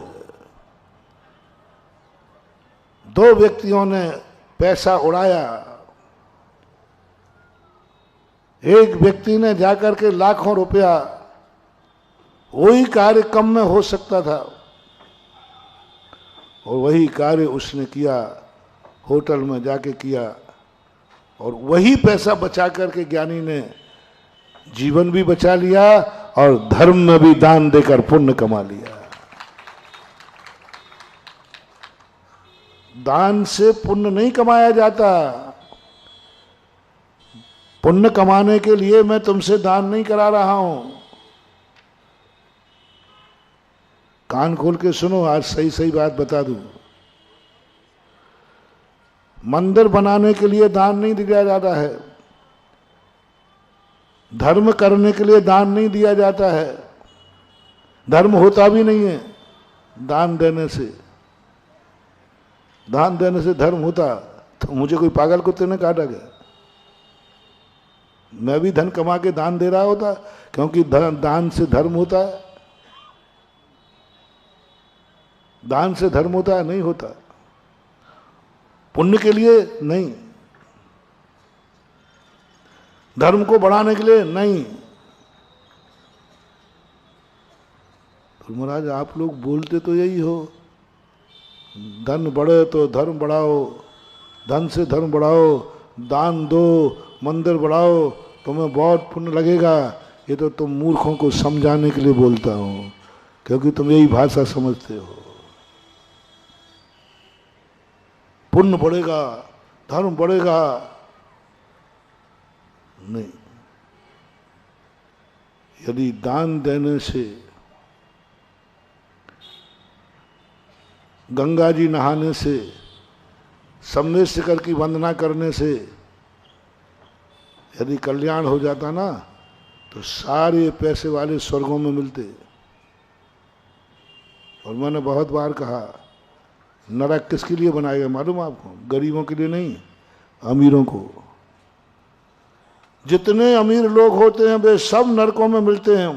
दो व्यक्तियों ने पैसा उड़ाया। एक व्यक्ति ने जाकर के लाखों रुपया, वही कार्य कम में हो सकता था, और वही कार्य उसने किया, होटल में जाके किया, और वही पैसा बचा करके ज्ञानी ने जीवन भी बचा लिया और धर्म में भी दान देकर पुण्य कमा लिया। दान से पुण्य नहीं कमाया जाता। पुण्य कमाने के लिए मैं तुमसे दान नहीं करा रहा हूं। कान खोल के सुनो, आज सही सही बात बता दूं। मंदिर बनाने के लिए दान नहीं दिया जाता है, धर्म करने के लिए दान नहीं दिया जाता है, धर्म होता भी नहीं है दान देने से। दान देने से धर्म होता तो मुझे कोई पागल कुत्ते ने काटा गया, मैं भी धन कमा के दान दे रहा होता, क्योंकि दान से धर्म होता है। दान से धर्म होता है? नहीं होता। पुण्य के लिए नहीं, धर्म को बढ़ाने के लिए नहीं। तो महाराज आप लोग बोलते तो यही हो, धन बढ़े तो धर्म बढ़ाओ, धन से धर्म बढ़ाओ, दान दो, मंदिर बढ़ाओ, तुम्हें बहुत पुण्य लगेगा। ये तो तुम मूर्खों को समझाने के लिए बोलता हूं, क्योंकि तुम यही भाषा समझते हो। पुण्य बढ़ेगा, धर्म बढ़ेगा, नहीं। यदि दान देने से, गंगा जी नहाने से, सम्मेद शिखर की वंदना करने से यदि कल्याण हो जाता ना, तो सारे पैसे वाले स्वर्गों में मिलते। और मैंने बहुत बार कहा, नरक किसके लिए बनाया गया मालूम आपको? गरीबों के लिए नहीं, अमीरों को। जितने अमीर लोग होते हैं वे सब नरकों में मिलते हैं।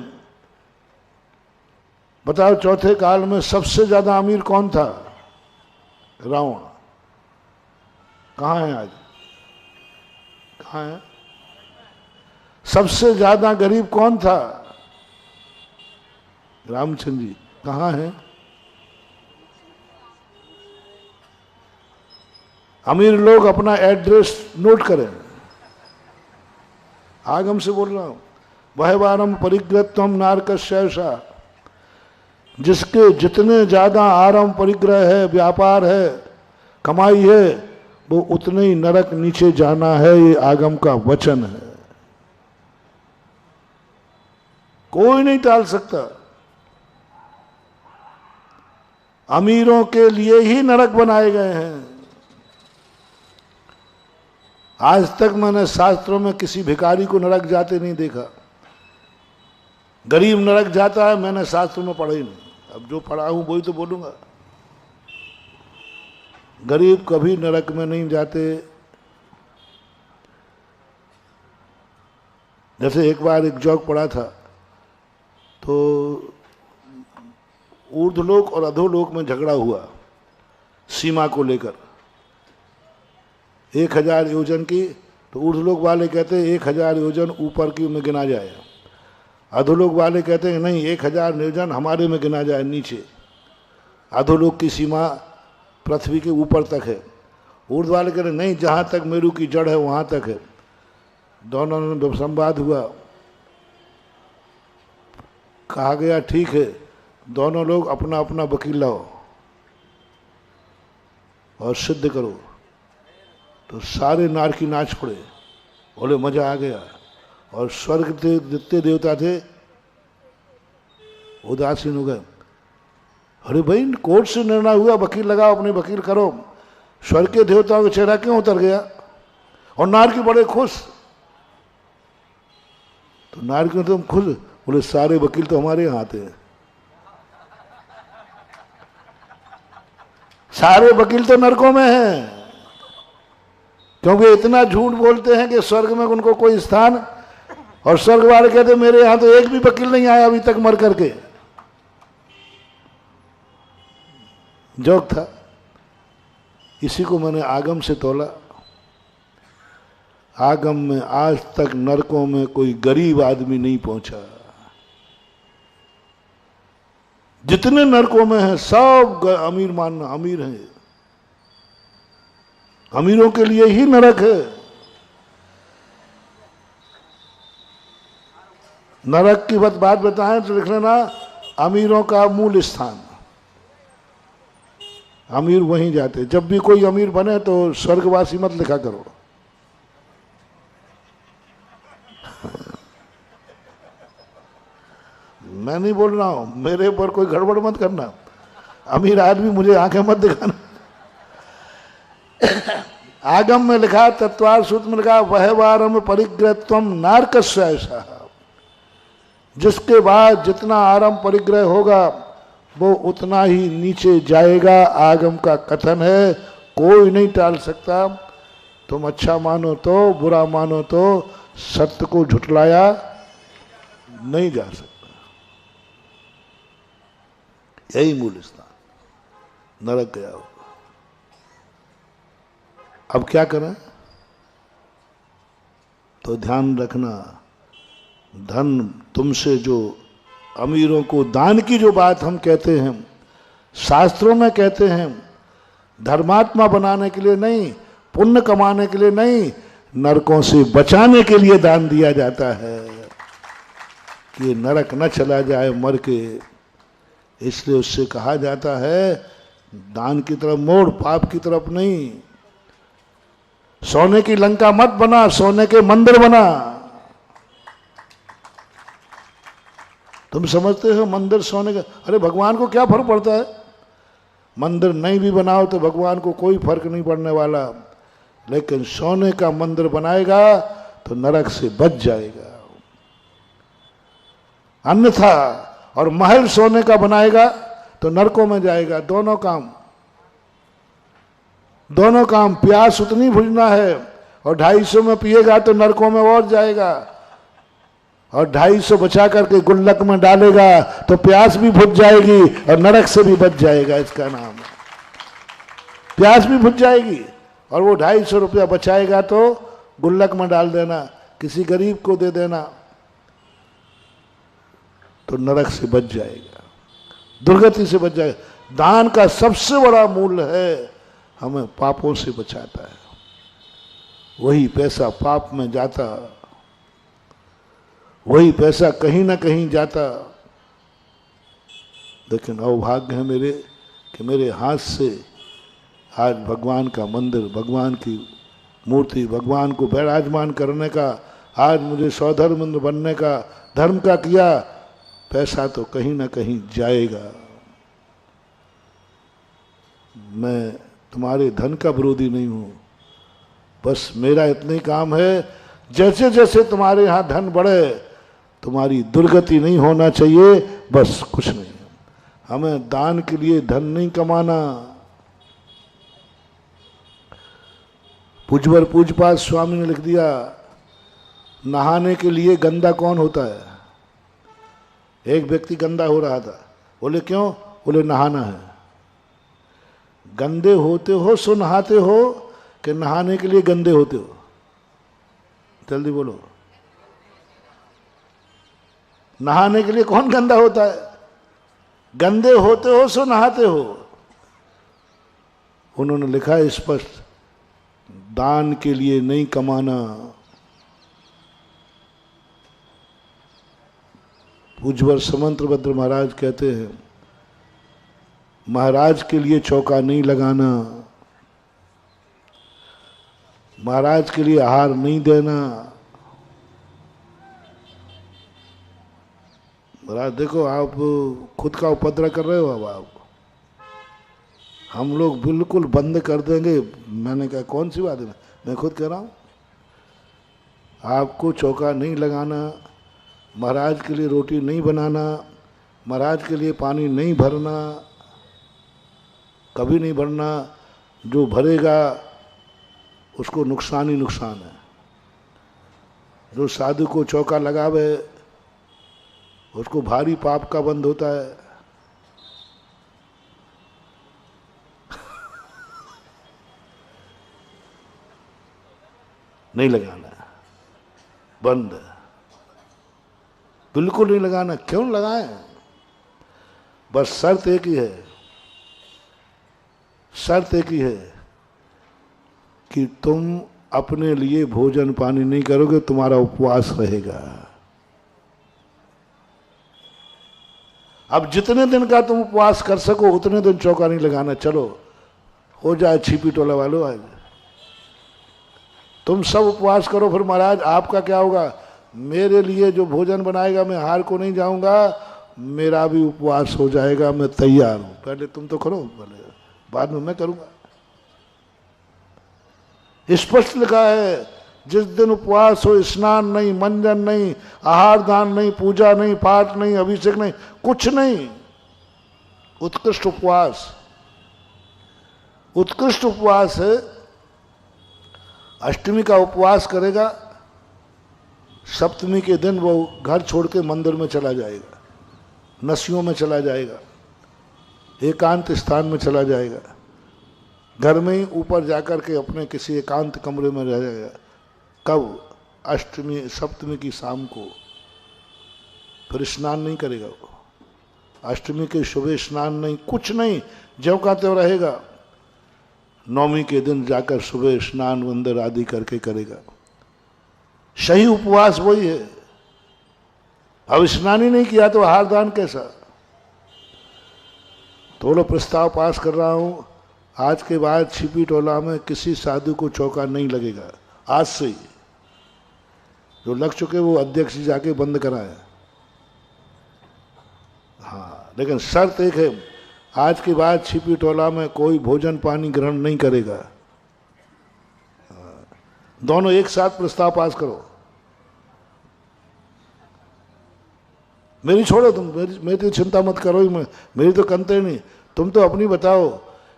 बताओ चौथे काल में सबसे ज्यादा अमीर कौन था? रावण। कहाँ है आज? कहाँ है? सबसे ज्यादा गरीब कौन था? रामचंद्र जी। कहाँ है? अमीर लोग अपना एड्रेस नोट करें, आगम से बोल रहा हूं। वह वारम परिग्रहत्वम नारकस्यैषा, जिसके जितने ज्यादा आरम परिग्रह है, व्यापार है, कमाई है, वो उतने ही नरक नीचे जाना है। ये आगम का वचन है, कोई नहीं टाल सकता। अमीरों के लिए ही नरक बनाए गए हैं। आज तक मैंने शास्त्रों में किसी भिखारी को नरक जाते नहीं देखा। गरीब नरक जाता है, मैंने शास्त्रों में पढ़ा ही नहीं। अब जो पढ़ा हूं वही तो बोलूंगा। गरीब कभी नरक में नहीं जाते। जैसे एक बार एक जोक पढ़ा था, तो ऊर्ध्वलोक और अधोलोक में झगड़ा हुआ सीमा को लेकर। 1000 योजन की, तो ऊर्ध्वलोक वाले कहते हैं 1000 योजन ऊपर की में गिना जाए, अधोलोक वाले कहते हैं नहीं 1000 योजन हमारे में गिना जाए नीचे। अधोलोक की सीमा पृथ्वी के ऊपर तक है। ऊर्ध्व वाले कहते हैं नहीं, जहाँ तक मेरू की जड़ है वहाँ तक है। दोनों में संवाद हुआ। कहा गया ठीक है, दोनों लोग अपना अपना वकील लाओ और सिद्ध करो। तो सारे नारकी नाच पड़े, बोले मजा आ गया। और स्वर्ग के जितने देवता थे उदासीन हो गए। अरे भाई, कोर्ट से निर्णय हुआ, वकील लगाओ, अपने वकील करो। स्वर्ग के देवताओं का चेहरा क्यों उतर गया? और नारकी बड़े खुश। तो नारकी तुम खुश? बोले सारे वकील तो हमारे यहाँ आते हैं, सारे वकील तो नरकों में हैं, क्योंकि इतना झूठ बोलते हैं कि स्वर्ग में उनको कोई स्थान। और स्वर्ग वाले कहते मेरे यहां तो एक भी वकील नहीं आया अभी तक मर करके। जोक था। इसी को मैंने आगम से तोला। आगम में आज तक नरकों में कोई गरीब आदमी नहीं पहुंचा। जितने नरकों में हैं सब अमीर मानना, अमीर हैं। अमीरों के लिए ही नरक है। नरक की बात बताएं तो लिख लेना, अमीरों का मूल स्थान। अमीर वहीं जाते। जब भी कोई अमीर बने तो स्वर्गवासी मत लिखा करो। मैं नहीं बोल रहा हूं, मेरे ऊपर कोई गड़बड़ मत करना। अमीर आदमी मुझे आंखें मत दिखाना। आगम में लिखा, तत्वार सूत्र में लिखा, वह वारम परिग्रहत्वम नारकस्य ऐसा। जिसके बाद जितना आरंभ परिग्रह होगा वो उतना ही नीचे जाएगा। आगम का कथन है, कोई नहीं टाल सकता। तुम अच्छा मानो तो, बुरा मानो तो, सत्य को झुठलाया नहीं जा सकता। यही मूल स्थान, नरक गया हो। अब क्या करें? तो ध्यान रखना, धन तुमसे जो अमीरों को दान की जो बात हम कहते हैं, शास्त्रों में कहते हैं, धर्मात्मा बनाने के लिए नहीं, पुण्य कमाने के लिए नहीं, नरकों से बचाने के लिए दान दिया जाता है कि नरक न चला जाए मर के। इसलिए उससे कहा जाता है दान की तरफ मोड़, पाप की तरफ नहीं। सोने की लंका मत बना, सोने के मंदिर बना। तुम समझते हो मंदिर सोने का? अरे भगवान को क्या फर्क पड़ता है? मंदिर नहीं भी बनाओ तो भगवान को कोई फर्क नहीं पड़ने वाला। लेकिन सोने का मंदिर बनाएगा तो नरक से बच जाएगा। अन्यथा, और महल सोने का बनाएगा तो नरकों में जाएगा। दोनों काम। प्यास उतनी बुझना है, और 250 में पिएगा तो नरकों में और जाएगा। और 250 बचा करके गुल्लक में डालेगा तो प्यास भी बुझ जाएगी और नरक से भी बच जाएगा। इसका नाम है, प्यास भी बुझ जाएगी। और वो 250 रुपया बचाएगा तो गुल्लक में डाल देना, किसी गरीब को दे देना, तो नरक से बच जाएगा, दुर्गति से बच जाएगा। दान का सबसे बड़ा मूल्य है, हमें पापों से बचाता है। वही पैसा पाप में जाता, वही पैसा कहीं ना कहीं जाता। लेकिन अवभाग्य है मेरे कि मेरे हाथ से आज भगवान का मंदिर, भगवान की मूर्ति, भगवान को विराजमान करने का, आज मुझे सौधर्म बनने का, धर्म का किया। पैसा तो कहीं ना कहीं जाएगा। मैं तुम्हारे धन का विरोधी नहीं हूं, बस मेरा इतना ही काम है, जैसे जैसे तुम्हारे यहां धन बढ़े तुम्हारी दुर्गति नहीं होना चाहिए, बस कुछ नहीं। हमें दान के लिए धन नहीं कमाना। पूजवर पूजपाद स्वामी ने लिख दिया, नहाने के लिए गंदा कौन होता है? एक व्यक्ति गंदा हो रहा था, बोले क्यों? बोले नहाना है। गंदे होते हो सो नहाते हो कि नहाने के लिए गंदे होते हो? जल्दी बोलो। नहाने के लिए कौन गंदा होता है? गंदे होते हो सो नहाते हो। उन्होंने लिखा है स्पष्ट, दान के लिए नहीं कमाना। पूज्यवर समंतभद्र महाराज कहते हैं, महाराज के लिए चौका नहीं लगाना, महाराज के लिए आहार नहीं देना। महाराज देखो आप खुद का उपद्रव कर रहे हो। अब आप हम लोग बिल्कुल बंद कर देंगे। मैंने कहा कौन सी बात है, मैं खुद कह रहा हूँ आपको चौका नहीं लगाना, महाराज के लिए रोटी नहीं बनाना, महाराज के लिए पानी नहीं भरना, कभी नहीं भरना। जो भरेगा उसको नुकसान ही नुकसान है। जो साधु को चौका लगावे उसको भारी पाप का बंध होता है। नहीं लगाना, बंद, बिल्कुल नहीं लगाना। क्यों लगाएं? बस शर्त एक ही है, शर्त एक ही है कि तुम अपने लिए भोजन पानी नहीं करोगे, तुम्हारा उपवास रहेगा। अब जितने दिन का तुम उपवास कर सको उतने दिन चौका नहीं लगाना। चलो हो जाए छिपी टोला वालों, आज तुम सब उपवास करो, फिर महाराज आपका क्या होगा? मेरे लिए जो भोजन बनाएगा मैं हार को नहीं जाऊंगा, मेरा भी उपवास हो जाएगा, मैं तैयार हूं। पहले तुम तो करो, पहले बाद में मैं करूंगा। स्पष्ट लिखा है, जिस दिन उपवास हो स्नान नहीं, मंजन नहीं, आहार दान नहीं, पूजा नहीं, पाठ नहीं, अभिषेक नहीं, कुछ नहीं। उत्कृष्ट उपवास, उत्कृष्ट उपवास है। अष्टमी का उपवास करेगा, सप्तमी के दिन वो घर छोड़ के मंदिर में चला जाएगा, नसियों में चला जाएगा, एकांत स्थान में चला जाएगा, घर में ही ऊपर जाकर के अपने किसी एकांत कमरे में रह जाएगा। कब? अष्टमी सप्तमी की शाम को। फिर स्नान नहीं करेगा वो, अष्टमी के सुबह स्नान नहीं, कुछ नहीं, ज्यों का त्यों रहेगा। नौमी के दिन जाकर सुबह स्नान वंदन आदि करके करेगा। सही उपवास वही है। अब स्नान ही नहीं किया तो आहार दान कैसा? थोड़ा प्रस्ताव पास कर रहा हूं, आज के बाद छिपी टोला में किसी साधु को चौका नहीं लगेगा। आज से ही जो लग चुके वो अध्यक्ष जी जाके बंद कराए। हाँ, लेकिन शर्त एक है, आज के बाद छिपी टोला में कोई भोजन पानी ग्रहण नहीं करेगा। दोनों एक साथ प्रस्ताव पास करो। मेरी छोड़ो तुम, मेरी तो चिंता मत करो ही, मेरी तो कंते नहीं। तुम तो अपनी बताओ,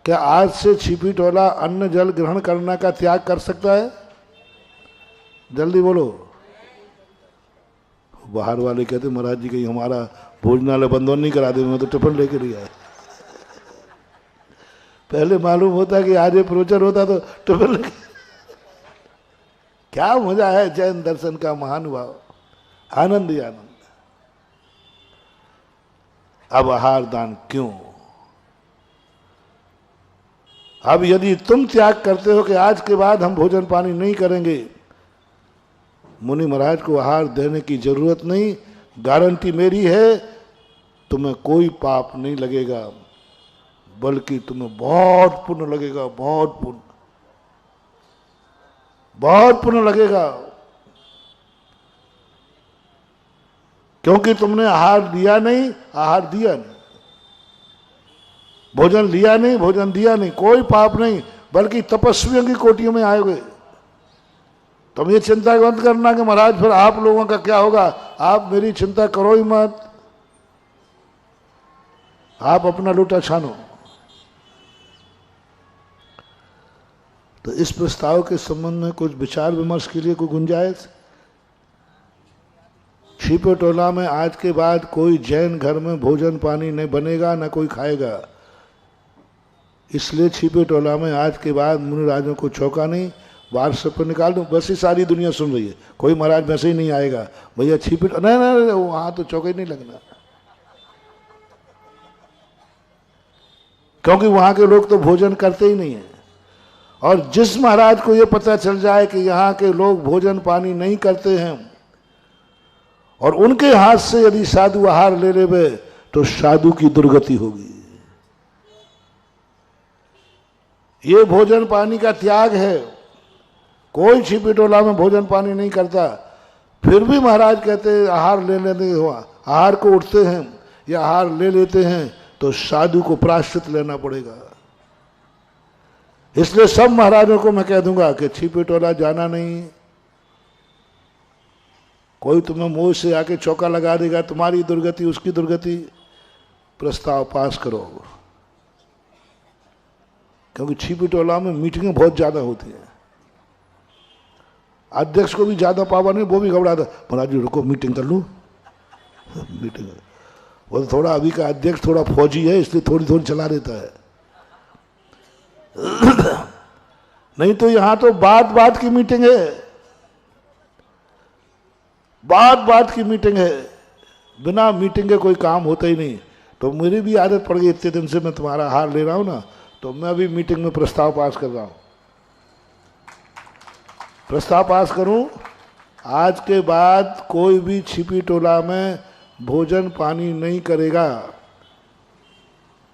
क्या आज से छिपी टोला अन्न जल ग्रहण करने का त्याग कर सकता है? जल्दी बोलो। बाहर वाले कहते महाराज जी कहीं हमारा भोजनालय बंद नहीं करा दे, मैं तो टिफिन लेकर ही आया। पहले मालूम होता कि आज ये प्रवचन होता तो टिफिन लेकर। क्या मजा है जैन दर्शन का, महानुभाव, आनंद ही आनंद। अब आहार दान क्यों? अब यदि तुम त्याग करते हो कि आज के बाद हम भोजन पानी नहीं करेंगे, मुनि महाराज को आहार देने की जरूरत नहीं, गारंटी मेरी है, तुम्हें कोई पाप नहीं लगेगा, बल्कि तुम्हें बहुत पुण्य लगेगा, बहुत पुण्य, बहुत पुण्य लगेगा। क्योंकि तुमने आहार लिया नहीं, आहार दिया नहीं, भोजन लिया नहीं, भोजन दिया नहीं, कोई पाप नहीं, बल्कि तपस्वियों की कोटियों में आए हुए। तुम ये चिंता बंद करना कि महाराज फिर आप लोगों का क्या होगा। आप मेरी चिंता करो ही मत, आप अपना लूटा छानो। तो इस प्रस्ताव के संबंध में कुछ विचार विमर्श के लिए कोई गुंजाइश? छिपे टोला में आज के बाद कोई जैन घर में भोजन पानी नहीं बनेगा, ना कोई खाएगा। इसलिए छिपे टोला में आज के बाद मुनि राजों को चौका नहीं, बाहर सब पर निकाल दूं। बस ही सारी दुनिया सुन रही है, कोई महाराज वैसे ही नहीं आएगा भैया छिपे, नहीं नहीं वहां तो चौका ही नहीं लगना, क्योंकि वहां के लोग तो भोजन करते ही नहीं है। और जिस महाराज को ये पता चल जाए कि यहाँ के लोग भोजन पानी नहीं करते हैं और उनके हाथ से यदि साधु आहार ले लेवे तो साधु की दुर्गति होगी। ये भोजन पानी का त्याग है। कोई छिपी टोला में भोजन पानी नहीं करता, फिर भी महाराज कहते हैं आहार ले लेने हुआ, आहार को उठते हैं या आहार ले लेते हैं तो साधु को प्रायश्चित लेना पड़ेगा। इसलिए सब महाराजों को मैं कह दूंगा कि छिपी टोला जाना नहीं। कोई तुम्हें मुंह से आके चौका लगा देगा, तुम्हारी दुर्गति उसकी दुर्गति, प्रस्ताव पास करो। क्योंकि छिपी टोला में मीटिंगें बहुत ज्यादा होती हैं। अध्यक्ष को भी ज्यादा पावर नहीं, वो भी घबराता, महाराज जी रुको मीटिंग कर लूं। मीटिंग वो तो थोड़ा अभी का अध्यक्ष थोड़ा फौजी है, इसलिए थोड़ी थोड़ी चला देता है। नहीं तो यहां तो बात बात की मीटिंग है, बात बात की मीटिंग है, बिना मीटिंग के कोई काम होता ही नहीं। तो मेरी भी आदत पड़ गई, इतने दिन से मैं तुम्हारा हार ले रहा हूं ना, तो मैं भी मीटिंग में प्रस्ताव पास कर रहा हूं। प्रस्ताव पास करूं, आज के बाद कोई भी छिपी टोला में भोजन पानी नहीं करेगा,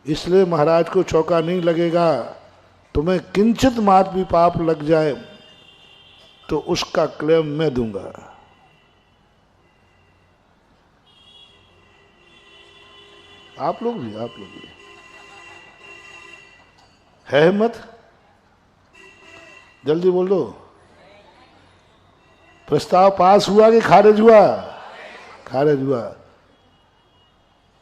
इसलिए महाराज को चौका नहीं लगेगा। तुम्हें किंचित मात्र भी पाप लग जाए तो उसका क्लेम मैं दूंगा। आप लोग भी है हिम्मत? जल्दी बोल दो। प्रस्ताव पास हुआ कि खारिज हुआ? खारिज हुआ।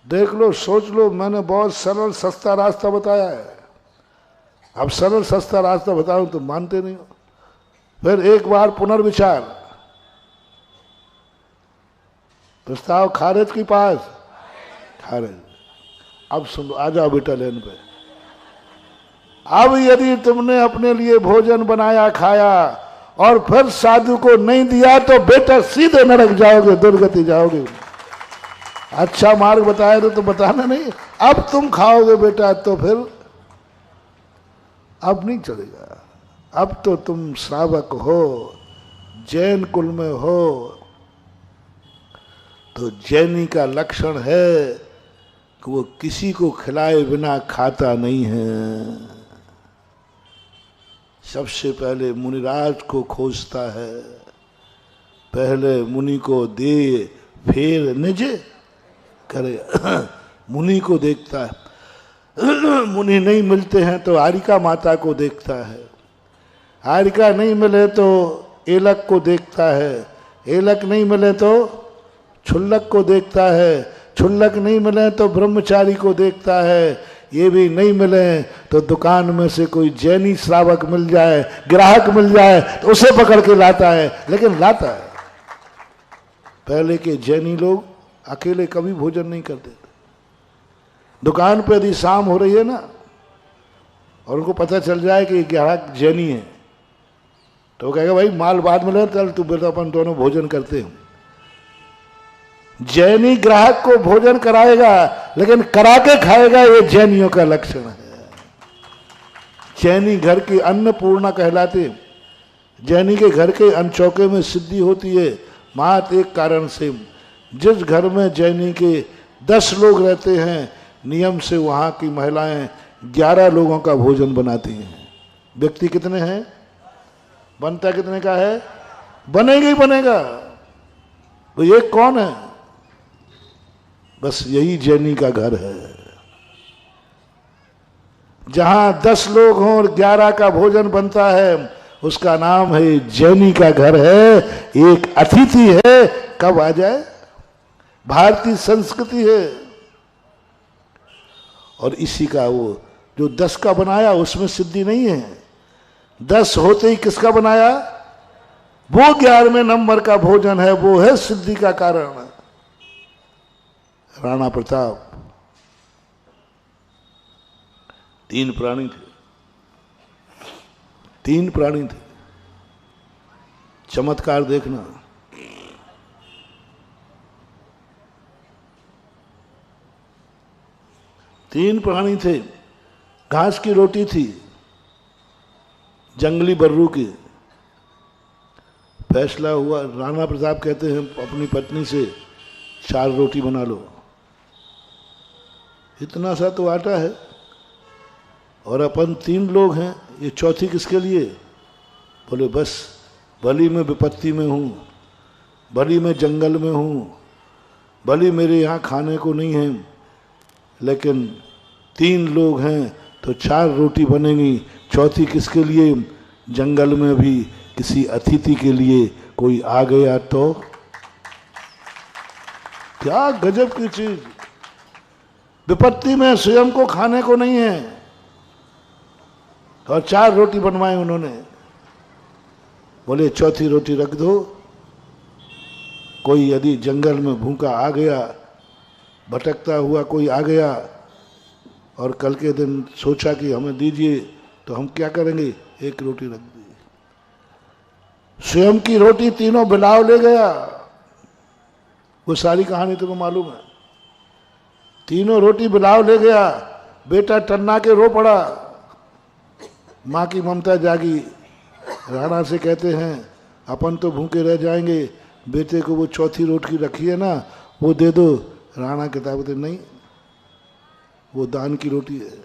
देख लो, सोच लो, मैंने बहुत सरल सस्ता रास्ता बताया है। अब सरल सस्ता रास्ता बताऊं तो मानते नहीं हो। फिर एक बार पुनर्विचार। प्रस्ताव खारिज की पास? खारिज। अब सुनो, आ जाओ बेटा लेन पे। अब यदि तुमने अपने लिए भोजन बनाया खाया और फिर साधु को नहीं दिया तो बेटा सीधे नरक जाओगे, दुर्गति जाओगे। अच्छा मार्ग बताया तो बताना नहीं। अब तुम खाओगे बेटा तो फिर अब नहीं चलेगा। अब तो तुम श्रावक हो, जैन कुल में हो, तो जैनी का लक्षण है कि वो किसी को खिलाए बिना खाता नहीं है। सबसे पहले मुनिराज को खोजता है, पहले मुनि को दे फिर निज करे। मुनि को देखता है, मुनि नहीं मिलते हैं तो आरिका माता को देखता है, आरिका नहीं मिले तो एलक को देखता है, एलक नहीं मिले तो छुल्लक को देखता है, छुल्लक नहीं मिले तो ब्रह्मचारी को देखता है, ये भी नहीं मिले तो दुकान में से कोई जैनी श्रावक मिल जाए, ग्राहक मिल जाए तो उसे पकड़ के लाता है। लेकिन लाता है। पहले के जैनी लोग अकेले कभी भोजन नहीं करते थे। दुकान पे यदि शाम हो रही है ना और उनको पता चल जाए कि ग्राहक जैनी है तो वो कहेगा भाई माल बाद में ले, चल तू बेटा अपन दोनों भोजन करते हैं। जैनी ग्राहक को भोजन कराएगा लेकिन करा के खाएगा, ये जैनियों का लक्षण है। जैनी घर की अन्नपूर्णा कहलाते। जैनी के घर के अनचौके में सिद्धि होती है मात्र एक कारण से, जिस घर में जैनी के 10 लोग रहते हैं नियम से वहां की महिलाएं 11 लोगों का भोजन बनाती हैं। व्यक्ति कितने हैं? बनता कितने का है? बनेगा ही बनेगा। तो ये कौन है? बस यही जैनी का घर है। जहां 10 लोग हों और 11 का भोजन बनता है उसका नाम है जैनी का घर है। एक अतिथि है, कब आ जाए। भारतीय संस्कृति है। और इसी का वो जो 10 का बनाया उसमें सिद्धि नहीं है। 10 होते ही किसका बनाया? वो 11वें नंबर का भोजन है, वो है सिद्धि का कारण। राणा प्रताप 3 प्राणी थे, 3 प्राणी थे। चमत्कार देखना। तीन प्राणी थे। घास की रोटी थी, जंगली बर्रू की। फैसला हुआ, राणा प्रताप कहते हैं अपनी पत्नी से 4 रोटी बना लो। इतना सा तो आटा है और अपन 3 लोग हैं, ये चौथी किसके लिए? बोले बस भली मैं विपत्ति में हूँ, भली मैं जंगल में हूँ, भली मेरे यहाँ खाने को नहीं है, लेकिन 3 लोग हैं तो 4 रोटी बनेगी, चौथी किसके लिए? जंगल में भी किसी अतिथि के लिए कोई आ गया तो। क्या गजब की चीज! विपत्ति में स्वयं को खाने को नहीं है और 4 रोटी बनवाए उन्होंने। बोले चौथी रोटी रख दो, कोई यदि जंगल में भूखा आ गया, भटकता हुआ कोई आ गया और कल के दिन सोचा कि हमें दीजिए, तो हम क्या करेंगे? 1 रोटी रख दी। स्वयं की रोटी तीनों बिलाव ले गया। वो सारी कहानी तुम्हें मालूम है। तीनों रोटी बिलाव ले गया। बेटा टन्ना के रो पड़ा। माँ की ममता जागी। राणा से कहते हैं अपन तो भूखे रह जाएंगे, बेटे को वो चौथी रोटी रखी है ना, वो दे दो। राणा कहता बोलते नहीं, वो दान की रोटी है,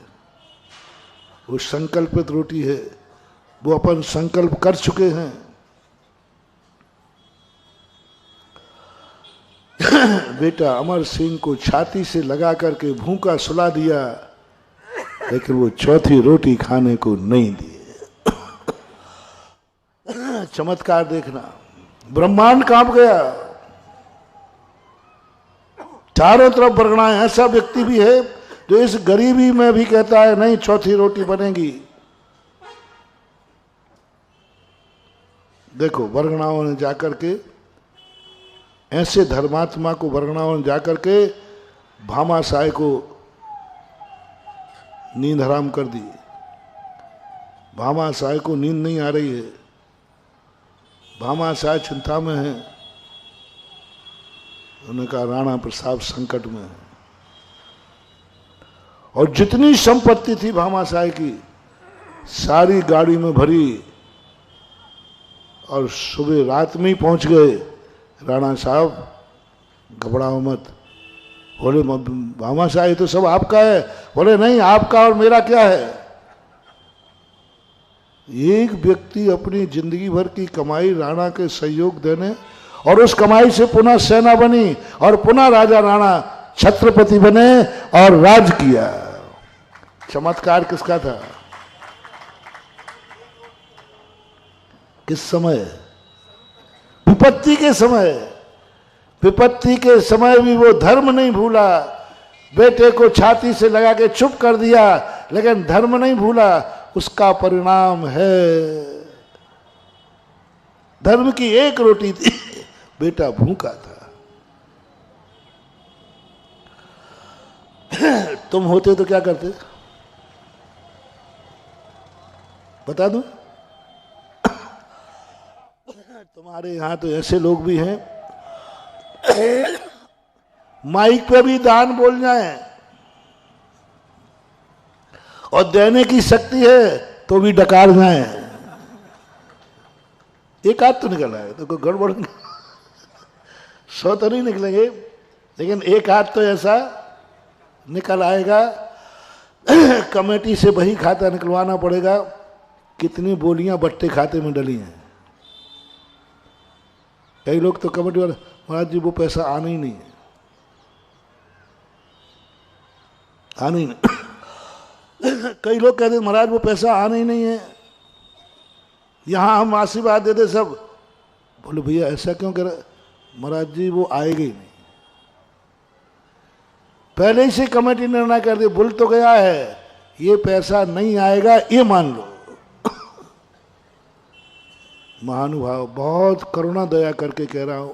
वो संकल्पित रोटी है, वो अपन संकल्प कर चुके हैं। बेटा अमर सिंह को छाती से लगा करके भूखा सुला दिया, लेकिन वो चौथी रोटी खाने को नहीं दी। चमत्कार देखना, ब्रह्मांड कांप गया। चारों तरफ बरगड़ाएं। ऐसा व्यक्ति भी है जो इस गरीबी में भी कहता है नहीं चौथी रोटी बनेगी। देखो बरगड़ाओं ने जाकर के, ऐसे धर्मात्मा को बरगड़ाओं ने जाकर के भामाशाह को नींद हराम कर दी। भामाशाह को नींद नहीं आ रही है, भामाशाह चिंता में है। उन्होंने कहा राणा प्रताप संकट में है, और जितनी संपत्ति थी भामाशाह की सारी गाड़ी में भरी, और सुबह रात में ही पहुंच गए। राणा साहब घबराओ मत। बोले भामाशाह ये तो सब आपका है। बोले नहीं, आपका और मेरा क्या है। एक व्यक्ति अपनी जिंदगी भर की कमाई राणा के सहयोग देने, और उस कमाई से पुनः सेना बनी और पुनः राजा राणा छत्रपति बने और राज किया। चमत्कार किसका था? किस समय? विपत्ति के समय। विपत्ति के समय भी वो धर्म नहीं भूला। बेटे को छाती से लगा के चुप कर दिया, लेकिन धर्म नहीं भूला। उसका परिणाम है धर्म की 1 रोटी थी, बेटा भूखा था। तुम होते तो क्या करते? बता दूं? तुम्हारे यहां तो ऐसे लोग भी हैं माइक पे भी दान बोल जाए और देने की शक्ति है तो भी डकार जाए। एक आध तो निकल आए तो कोई गड़बड़ 100 तो नहीं निकलेंगे, लेकिन एक आध तो ऐसा निकल आएगा। कमेटी से वही खाता निकलवाना पड़ेगा। कितनी बोलियां बट्टे खाते में डली हैं। कई लोग तो कमेटी वाले, महाराज जी वो पैसा आना ही नहीं है, आना ही नहीं। कई लोग कहते महाराज वो पैसा आना ही नहीं है, यहां हम आशीर्वाद देते सब। बोले भैया ऐसा क्यों कर? महाराज जी वो आएगा ही नहीं, पहले ही से कमेटी ने निर्णय कर दिया। बोल तो गया है ये पैसा नहीं आएगा, ये मान लो। महानुभाव, बहुत करुणा दया करके कह रहा हूं,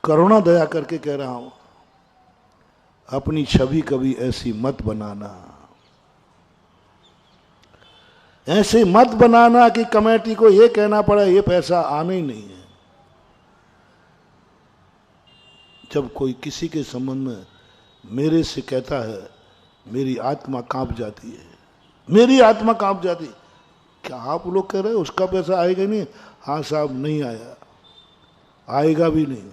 करुणा दया करके कह रहा हूं, अपनी छवि कभी ऐसी मत बनाना। ऐसे मत बनाना कि कमेटी को यह कहना पड़ा ये पैसा आना ही नहीं है। जब कोई किसी के संबंध में मेरे से कहता है, मेरी आत्मा कांप जाती है, मेरी आत्मा कांप जाती है। क्या आप लोग कह रहे हो उसका पैसा आएगा नहीं? हाँ साहब नहीं आया, आएगा भी नहीं।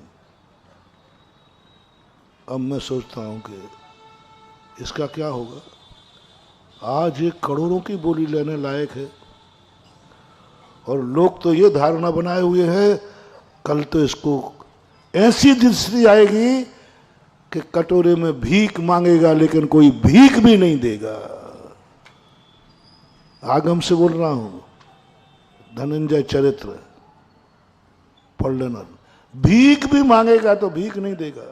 अब मैं सोचता हूं कि इसका क्या होगा। आज ये करोड़ों की बोली लेने लायक है, और लोग तो ये धारणा बनाए हुए हैं कल तो इसको ऐसी दृष्टि आएगी कि कटोरे में भीख मांगेगा लेकिन कोई भीख भी नहीं देगा। आगम से बोल रहा हूं, धनंजय चरित्र पढ़ लेना। भीख भी मांगेगा तो भीख नहीं देगा,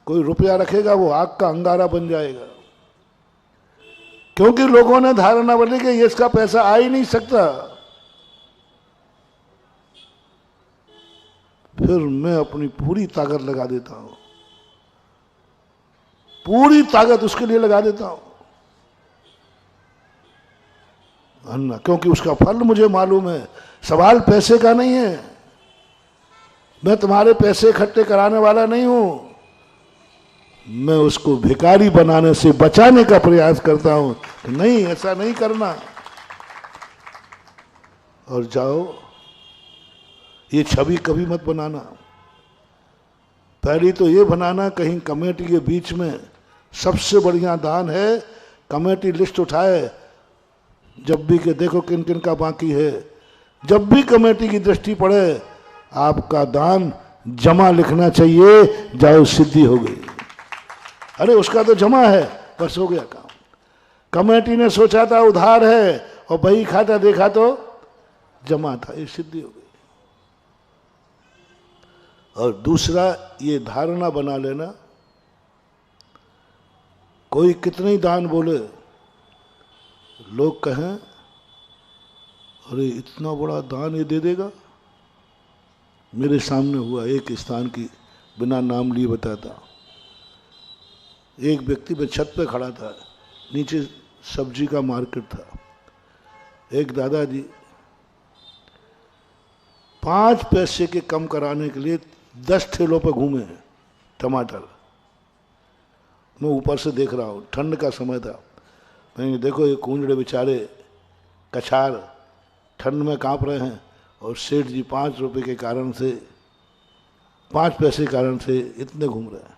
कोई रुपया रखेगा वो आग का अंगारा बन जाएगा, क्योंकि लोगों ने धारणा बनी कि ये इसका पैसा आ ही नहीं सकता। फिर मैं अपनी पूरी ताकत लगा देता हूं, पूरी ताकत उसके लिए लगा देता हूं, अन्ना, क्योंकि उसका फल मुझे मालूम है। सवाल पैसे का नहीं है, मैं तुम्हारे पैसे इकट्ठे कराने वाला नहीं हूं, मैं उसको भिखारी बनाने से बचाने का प्रयास करता हूं कि नहीं, ऐसा नहीं करना। और जाओ, ये छवि कभी मत बनाना। पहली तो ये बनाना, कहीं कमेटी के बीच में सबसे बढ़िया दान है, कमेटी लिस्ट उठाए जब भी के देखो किन किन का बाकी है, जब भी कमेटी की दृष्टि पड़े आपका दान जमा लिखना चाहिए, जाओ सिद्धि हो गई। अरे उसका तो जमा है, बस हो गया काम। कमेटी ने सोचा था उधार है और बही खाता देखा तो जमा था, ये सिद्धि हो गई। और दूसरा ये धारणा बना लेना, कोई कितने ही दान बोले, लोग कहें अरे इतना बड़ा दान ये दे देगा। मेरे सामने हुआ एक स्थान की, बिना नाम लिए बताता। एक व्यक्ति में छत पे खड़ा था, नीचे सब्जी का मार्केट था। एक दादाजी 5 पैसे के कम कराने के लिए 10 ठेलों पर घूमे हैं टमाटर। मैं ऊपर से देख रहा हूँ, ठंड का समय था। मैंने देखो ये कूंजड़े बेचारे कछार ठंड में कांप रहे हैं, और सेठ जी 5 रुपए के कारण से, 5 पैसे के कारण से इतने घूम रहे हैं।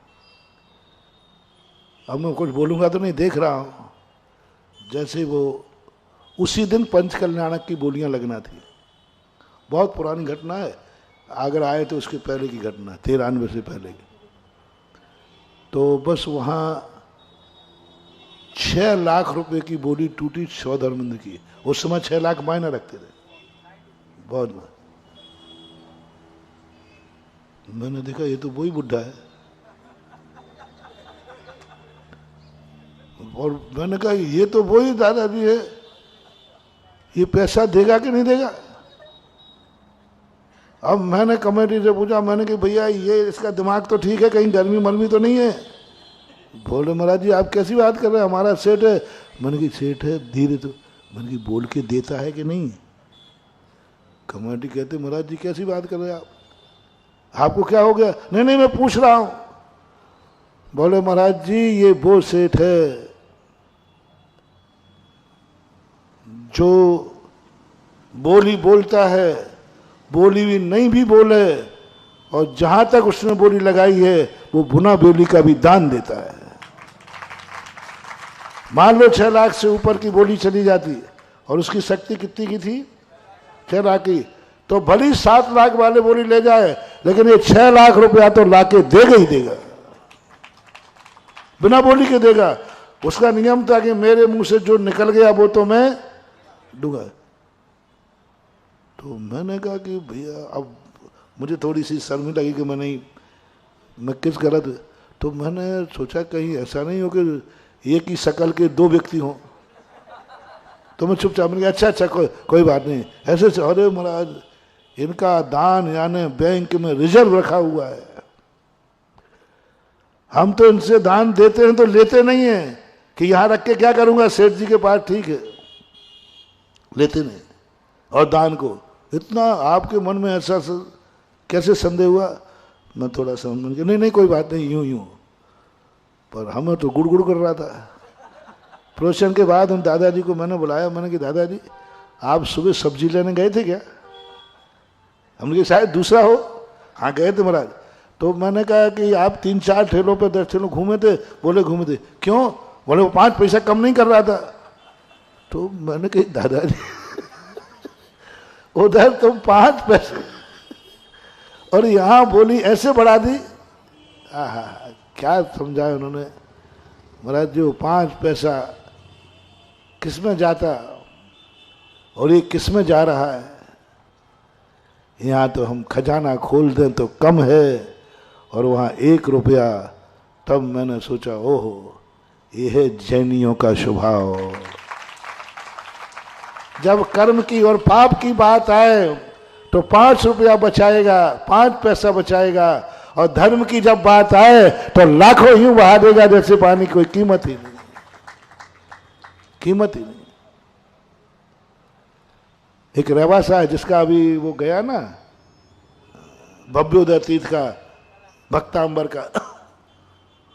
अब मैं कुछ बोलूँगा तो नहीं, देख रहा हूँ जैसे वो उसी दिन पंचकल्याणक की बोलियाँ लगना थी। बहुत पुरानी घटना है, अगर आए तो उसके पहले की घटना, 93 से पहले की। तो बस वहाँ 6 लाख रुपए की बोली टूटी सौधर्मेंद्र की। उस समय 6 लाख मायने रखते थे बहुत। मैंने देखा ये तो वही बुढ़ा है, और मैंने कहा ये तो वही दादाजी है, ये पैसा देगा कि नहीं देगा। अब मैंने कमेटी से पूछा, मैंने कहा भैया ये इसका दिमाग तो ठीक है, कहीं गर्मी मरमी तो नहीं है। बोले महाराज जी आप कैसी बात कर रहे हैं, हमारा सेठ है। मैंने कहा सेठ है धीरे, तो मैंने कहा बोल के देता है कि नहीं। कमेटी कहते महाराज जी कैसी बात कर रहे हैं आप, आपको क्या हो गया। नहीं नहीं मैं पूछ रहा हूं। बोले महाराज जी ये वो सेठ है जो बोली बोलता है, बोली भी नहीं भी बोले, और जहां तक उसने बोली लगाई है वो भुना बोली का भी दान देता है। मान लो 6 लाख से ऊपर की बोली चली जाती, और उसकी शक्ति कितनी की थी, 6 लाख की, तो भली 7 लाख वाले बोली ले जाए, लेकिन ये 6 लाख रुपया तो लाके देगा ही देगा, बिना बोली के देगा। उसका नियम था कि मेरे मुंह से जो निकल गया वो तो मैं दूंगा। तो मैंने कहा कि भैया अब मुझे थोड़ी सी शर्मी लगी कि मैं किस गलत। तो मैंने सोचा कहीं ऐसा नहीं हो कि एक ही शकल के 2 व्यक्ति हों। तो मैं चुपचाप, मैंने कहा अच्छा कोई बात नहीं। ऐसे अरे महाराज इनका दान यानी बैंक में रिजर्व रखा हुआ है, हम तो इनसे दान देते हैं तो लेते नहीं हैं कि यहां रख के क्या करूंगा, सेठ जी के पास ठीक है, लेते नहीं। और दान को इतना आपके मन में ऐसा कैसे संदेह हुआ। मैं थोड़ा समझ के नहीं कोई बात नहीं, यूं यूं, पर हमें तो गुड़गुड़ कर रहा था। प्रवचन के बाद उन दादाजी को मैंने बुलाया, मैंने कहा दादाजी आप सुबह सब्जी लेने गए थे क्या। हमने कहा शायद दूसरा हो। हाँ गए थे महाराज। तो मैंने कहा कि आप 3-4 ठेलों पे 10 ठेलों घूमे थे। बोले घूमे थे। क्यों। बोले वो 5 पैसा कम नहीं कर रहा था। तो मैंने कही दादाजी उधर तुम 5 पैसे और यहां बोली ऐसे बढ़ा दी। आहा, क्या समझाया उन्होंने। महाराज जो 5 पैसा किस में जाता और ये किस में जा रहा है। यहाँ तो हम खजाना खोल दें तो कम है और वहाँ 1 रुपया। तब मैंने सोचा ओहो ये है जैनियों का स्वभाव। जब कर्म की और पाप की बात आए तो 5 रुपया बचाएगा, 5 पैसा बचाएगा, और धर्म की जब बात आए तो लाखों यूं बहा देगा जैसे पानी, कोई कीमत ही नहीं, कीमत ही नहीं। एक रेवासा है जिसका अभी वो गया ना भव्योदय तीर्थ का, भक्तांबर का,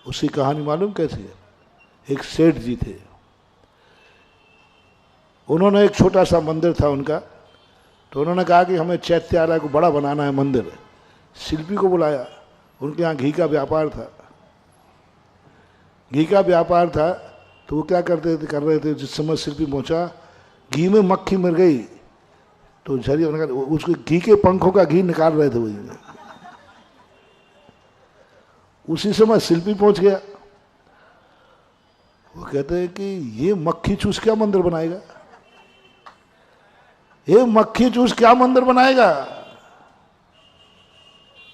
उसकी कहानी मालूम कैसी है। एक सेठ जी थे, उन्होंने एक छोटा सा मंदिर था उनका, तो उन्होंने कहा कि हमें चैत्यालय को बड़ा बनाना है मंदिर। शिल्पी को बुलाया, उनके यहाँ घी का व्यापार था, घी का व्यापार था। तो वो क्या कर रहे थे, जिस समय शिल्पी पहुंचा घी में मक्खी मर गई तो झरिया, उन्होंने कहा उसके घी के पंखों का घी निकाल रहे थे वही। उसी समय शिल्पी पहुंच गया। वो कहते हैं कि ये मक्खी चूस क्या मंदिर बनाएगा, ये मक्खी चूस क्या मंदिर बनाएगा,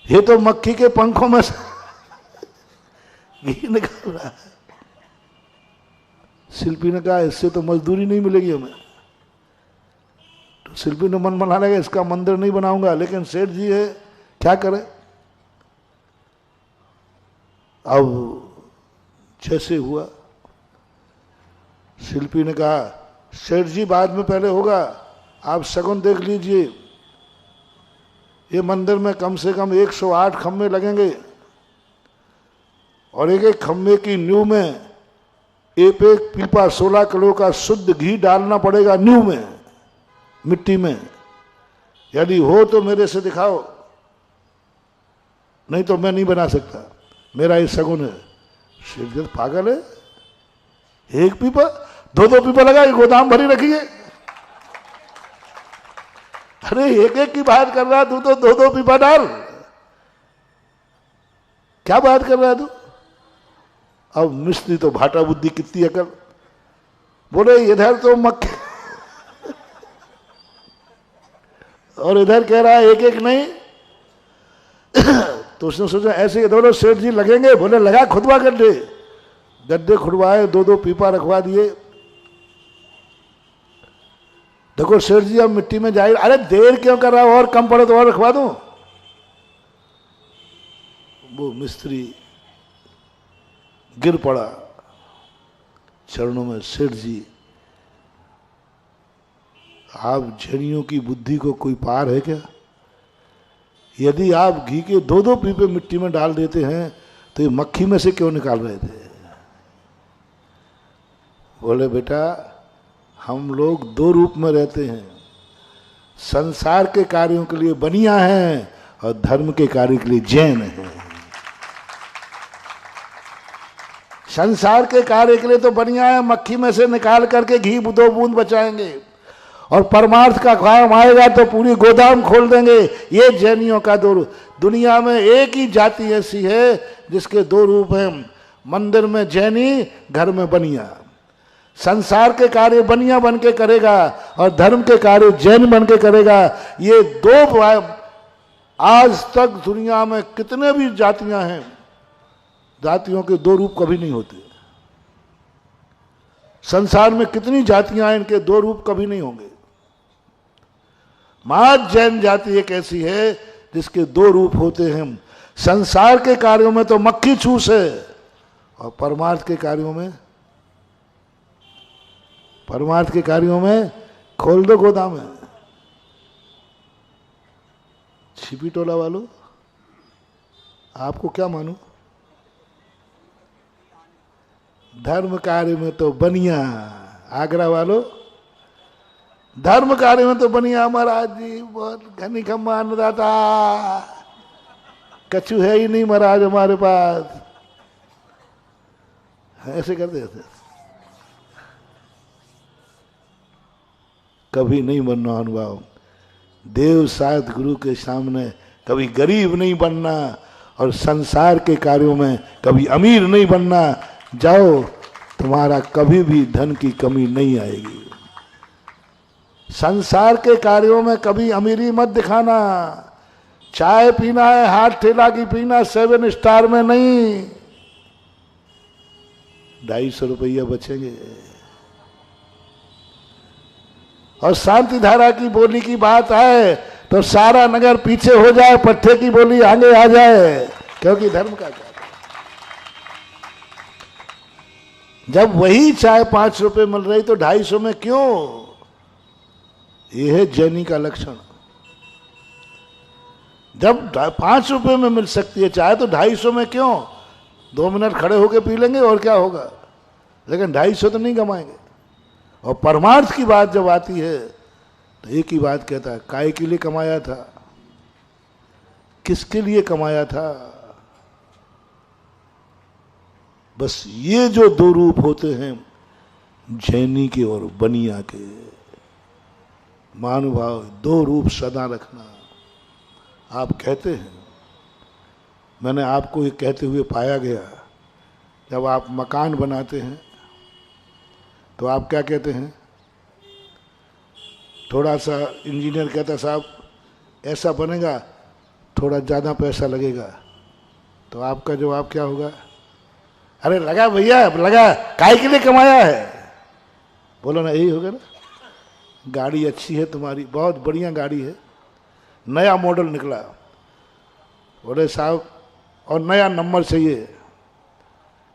ये तो मक्खी के पंखों में से घी निकाल रहा है। शिल्पी ने कहा इससे तो मजदूरी नहीं मिलेगी हमें। तो शिल्पी ने मन बना लगा इसका मंदिर नहीं बनाऊंगा, लेकिन सेठ जी है क्या करे। अब जैसे हुआ, शिल्पी ने कहा सेठ जी बाद में पहले होगा, आप शगुन देख लीजिए, ये मंदिर में कम से कम 108 खम्भे लगेंगे और एक एक खम्भे की नींव में एक पीपा 16 किलो का शुद्ध घी डालना पड़ेगा नींव में, मिट्टी में। यदि हो तो मेरे से दिखाओ, नहीं तो मैं नहीं बना सकता, मेरा ये शगुन है। शिवजी पागल है, एक पीपा 2-2 पीपा लगा, गोदाम भरी रखिए। अरे एक एक की बात कर रहा तू, तो 2-2 पीपा डाल, क्या बात कर रहा है तू। अब मिस्त्री तो भाटा बुद्धि, कितनी अकल, बोले इधर तो मक्खी और इधर कह रहा है एक एक नहीं। तो उसने सोचा ऐसे दोनों सेठ जी लगेंगे, बोले लगा खुदवा गड्ढे, गड्ढे खुदवाए, 2-2 पीपा रखवा दिए। देखो सेठ जी अब मिट्टी में जाए, अरे देर क्यों कर रहा हो, और कम पड़े तो और रखवा दूं। वो मिस्त्री गिर पड़ा चरणों में। सेठ जी आप झड़ियों की बुद्धि को कोई पार है क्या। यदि आप घी के 2-2 पीपे मिट्टी में डाल देते हैं तो ये मक्खी में से क्यों निकाल रहे थे। बोले बेटा हम लोग 2 रूप में रहते हैं, संसार के कार्यों के लिए बनिया हैं और धर्म के कार्य के लिए जैन हैं। संसार के कार्य के लिए तो बनिया है, मक्खी में से निकाल करके घी 2 बूंद बचाएंगे, और परमार्थ का काम आएगा तो पूरी गोदाम खोल देंगे। ये जैनियों का 2 रूप। दुनिया में एक ही जाति ऐसी है जिसके 2 रूप हैं, मंदिर में जैनी, घर में बनिया। संसार के कार्य बनिया बन के करेगा और धर्म के कार्य जैन बन के करेगा। ये 2 आज तक दुनिया में कितने भी जातियां हैं, जातियों के 2 रूप कभी नहीं होते। संसार में कितनी जातियां हैं, इनके 2 रूप कभी नहीं होंगे। मात्र जैन जाति एक ऐसी है जिसके 2 रूप होते हैं। संसार के कार्यों में तो मक्खी चूस है और परमार्थ के कार्यों में खोल दो गोदाम है। छिपी टोला वालों आपको क्या मानूं, धर्म कार्य में तो बनिया। आगरा वालों धर्म कार्य में तो बनिया। महाराज जी बहुत घनी खम्मा अन्नदाता, कछु है ही नहीं महाराज हमारे पास, ऐसे करते थे। कभी नहीं बनना अनुभव, देव शायद गुरु के सामने कभी गरीब नहीं बनना, और संसार के कार्यों में कभी अमीर नहीं बनना। जाओ, तुम्हारा कभी भी धन की कमी नहीं आएगी। संसार के कार्यों में कभी अमीरी मत दिखाना। चाय पीना है हाथ ठेला की पीना, 7 स्टार में नहीं। 250 रुपया बचेंगे। और शांति धारा की बोली की बात आए तो सारा नगर पीछे हो जाए, पट्टे की बोली आगे आ जाए, क्योंकि धर्म का कार्य। जब वही चाय 5 रुपए मिल रही तो 250 में क्यों? यह है जैनी का लक्षण। जब 5 रुपए में मिल सकती है चाय तो 250 में क्यों? 2 मिनट खड़े होकर पी लेंगे और क्या होगा, लेकिन 250 तो नहीं कमाएंगे। और परमार्थ की बात जब आती है तो एक ही बात कहता है, काय के लिए कमाया था, किसके लिए कमाया था। बस ये जो 2 रूप होते हैं, जैनी के और बनिया के, महानुभाव 2 रूप सदा रखना। आप कहते हैं, मैंने आपको ये कहते हुए पाया गया, जब आप मकान बनाते हैं तो आप क्या कहते हैं? थोड़ा सा इंजीनियर कहता साहब ऐसा बनेगा, थोड़ा ज़्यादा पैसा लगेगा, तो आपका जवाब क्या होगा? अरे लगा भैया, लगा, काय के लिए कमाया है। बोलो ना, यही होगा ना। गाड़ी अच्छी है तुम्हारी, बहुत बढ़िया गाड़ी है, नया मॉडल निकला, बोले साहब और नया नंबर चाहिए।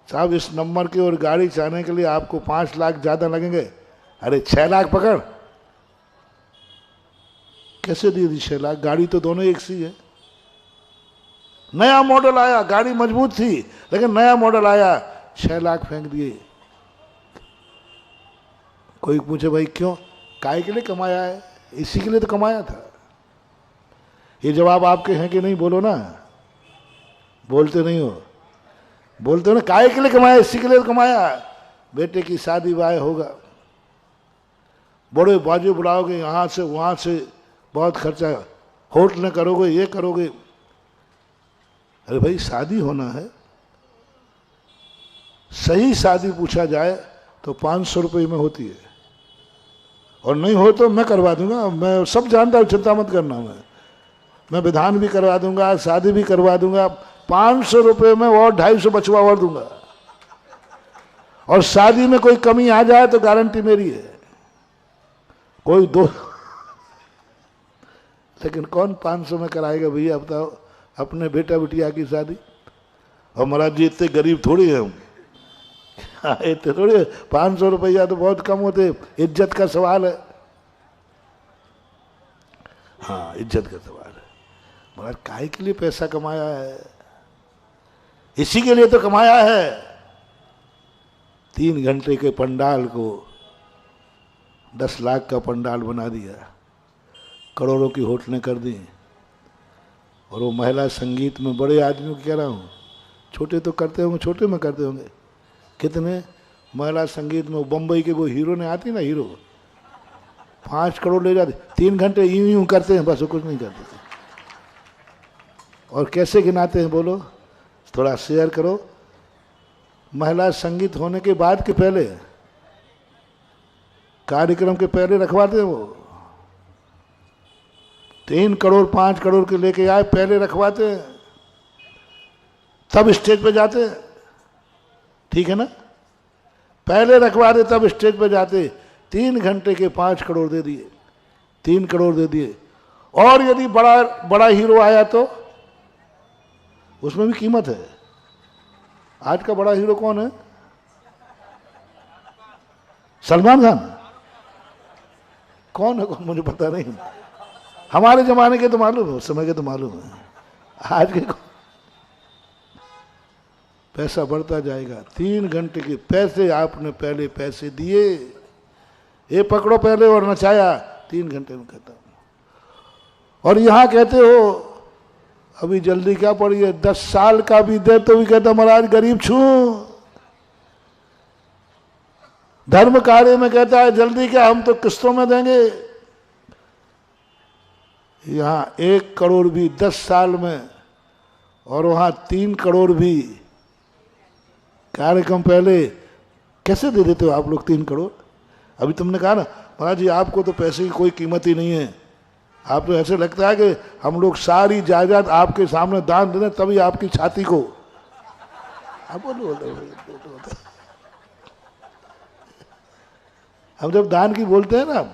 साहब इस नंबर की और गाड़ी चाहने के लिए आपको 5 लाख ज़्यादा लगेंगे। अरे 6 लाख पकड़। कैसे दे दी 6 लाख? गाड़ी तो दोनों एक सी है। नया मॉडल आया, गाड़ी मजबूत थी लेकिन नया मॉडल आया, 6 लाख फेंक दिए। कोई पूछे भाई क्यों? काय के लिए कमाया है? इसी के लिए तो कमाया था। ये जवाब आपके हैं कि नहीं? बोलो ना, बोलते नहीं हो। बोलते हो ना, काय के लिए कमाया? इसी के लिए तो कमाया। बेटे की शादी ब्याह होगा, बड़े बाजू बुलाओगे, यहाँ से वहाँ से बहुत खर्चा, होटल करोगे, ये करोगे। अरे भाई शादी होना है, सही शादी पूछा जाए तो 500 रुपये में होती है, और नहीं हो तो मैं करवा दूंगा। मैं सब जानता हूँ, चिंता मत करना। मैं विधान भी करवा दूंगा, शादी भी करवा दूंगा। 500 रुपये में और 250 बचवा और दूंगा। और शादी में कोई कमी आ जाए तो गारंटी मेरी है। कोई दो लेकिन कौन 500 में कराएगा भैया, बताओ? अपने बेटा बिटिया की शादी। और महाराज जी इतने गरीब थोड़ी है हम, इतने थोड़ी। 500 रुपया तो बहुत कम होते, इज्जत का सवाल है। हाँ, इज्जत का सवाल है। महाराज काहे के लिए पैसा कमाया है? इसी के लिए तो कमाया है। 3 घंटे के पंडाल को 10 लाख का पंडाल बना दिया, करोड़ों की होटलें कर दी। और वो महिला संगीत में बड़े आदमियों की कह रहा हूँ, छोटे तो करते होंगे, छोटे में करते होंगे। कितने महिला संगीत में बम्बई के वो हीरो ने आती ना, हीरो 5 करोड़ ले जाते। 3 घंटे यूं यूं करते हैं, बस वो कुछ नहीं करते। और कैसे गिनाते हैं बोलो? थोड़ा शेयर करो। महिला संगीत होने के बाद के पहले, कार्यक्रम के पहले रखवाते हैं वो। 3 करोड़ 5 करोड़ के लेके आए, पहले रखवाते हैं, तब स्टेज पे जाते हैं। ठीक है ना? पहले रखवा दे तब स्टेज पे जाते। 3 घंटे के 5 करोड़ दे दिए, 3 करोड़ दे दिए। और यदि बड़ा बड़ा हीरो आया तो उसमें भी कीमत है। आज का बड़ा हीरो कौन है? सलमान खान। कौन है कौन मुझे पता नहीं। हमारे जमाने के तो मालूम है, उस समय के तो मालूम है, आज के पैसा बढ़ता जाएगा। 3 घंटे के पैसे आपने पहले पैसे दिए, ये पकड़ो पहले और नचाया, 3 घंटे में खत्म। और यहां कहते हो अभी जल्दी क्या पड़ी है, 10 साल का भी दे तो भी कहता महाराज गरीब छू। धर्म कार्य में कहता है जल्दी क्या, हम तो किस्तों में देंगे। यहां 1 करोड़ भी 10 साल में, और वहां 3 करोड़ भी कार्यक्रम पहले। कैसे दे देते हो आप लोग 3 करोड़? अभी तुमने कहा ना महाराज जी आपको तो पैसे की कोई कीमत ही नहीं है, आप तो ऐसे लगता है कि हम लोग सारी जायदाद आपके सामने दान दे दें तभी आपकी छाती को। आप बोलो हम जब दान की बोलते हैं ना,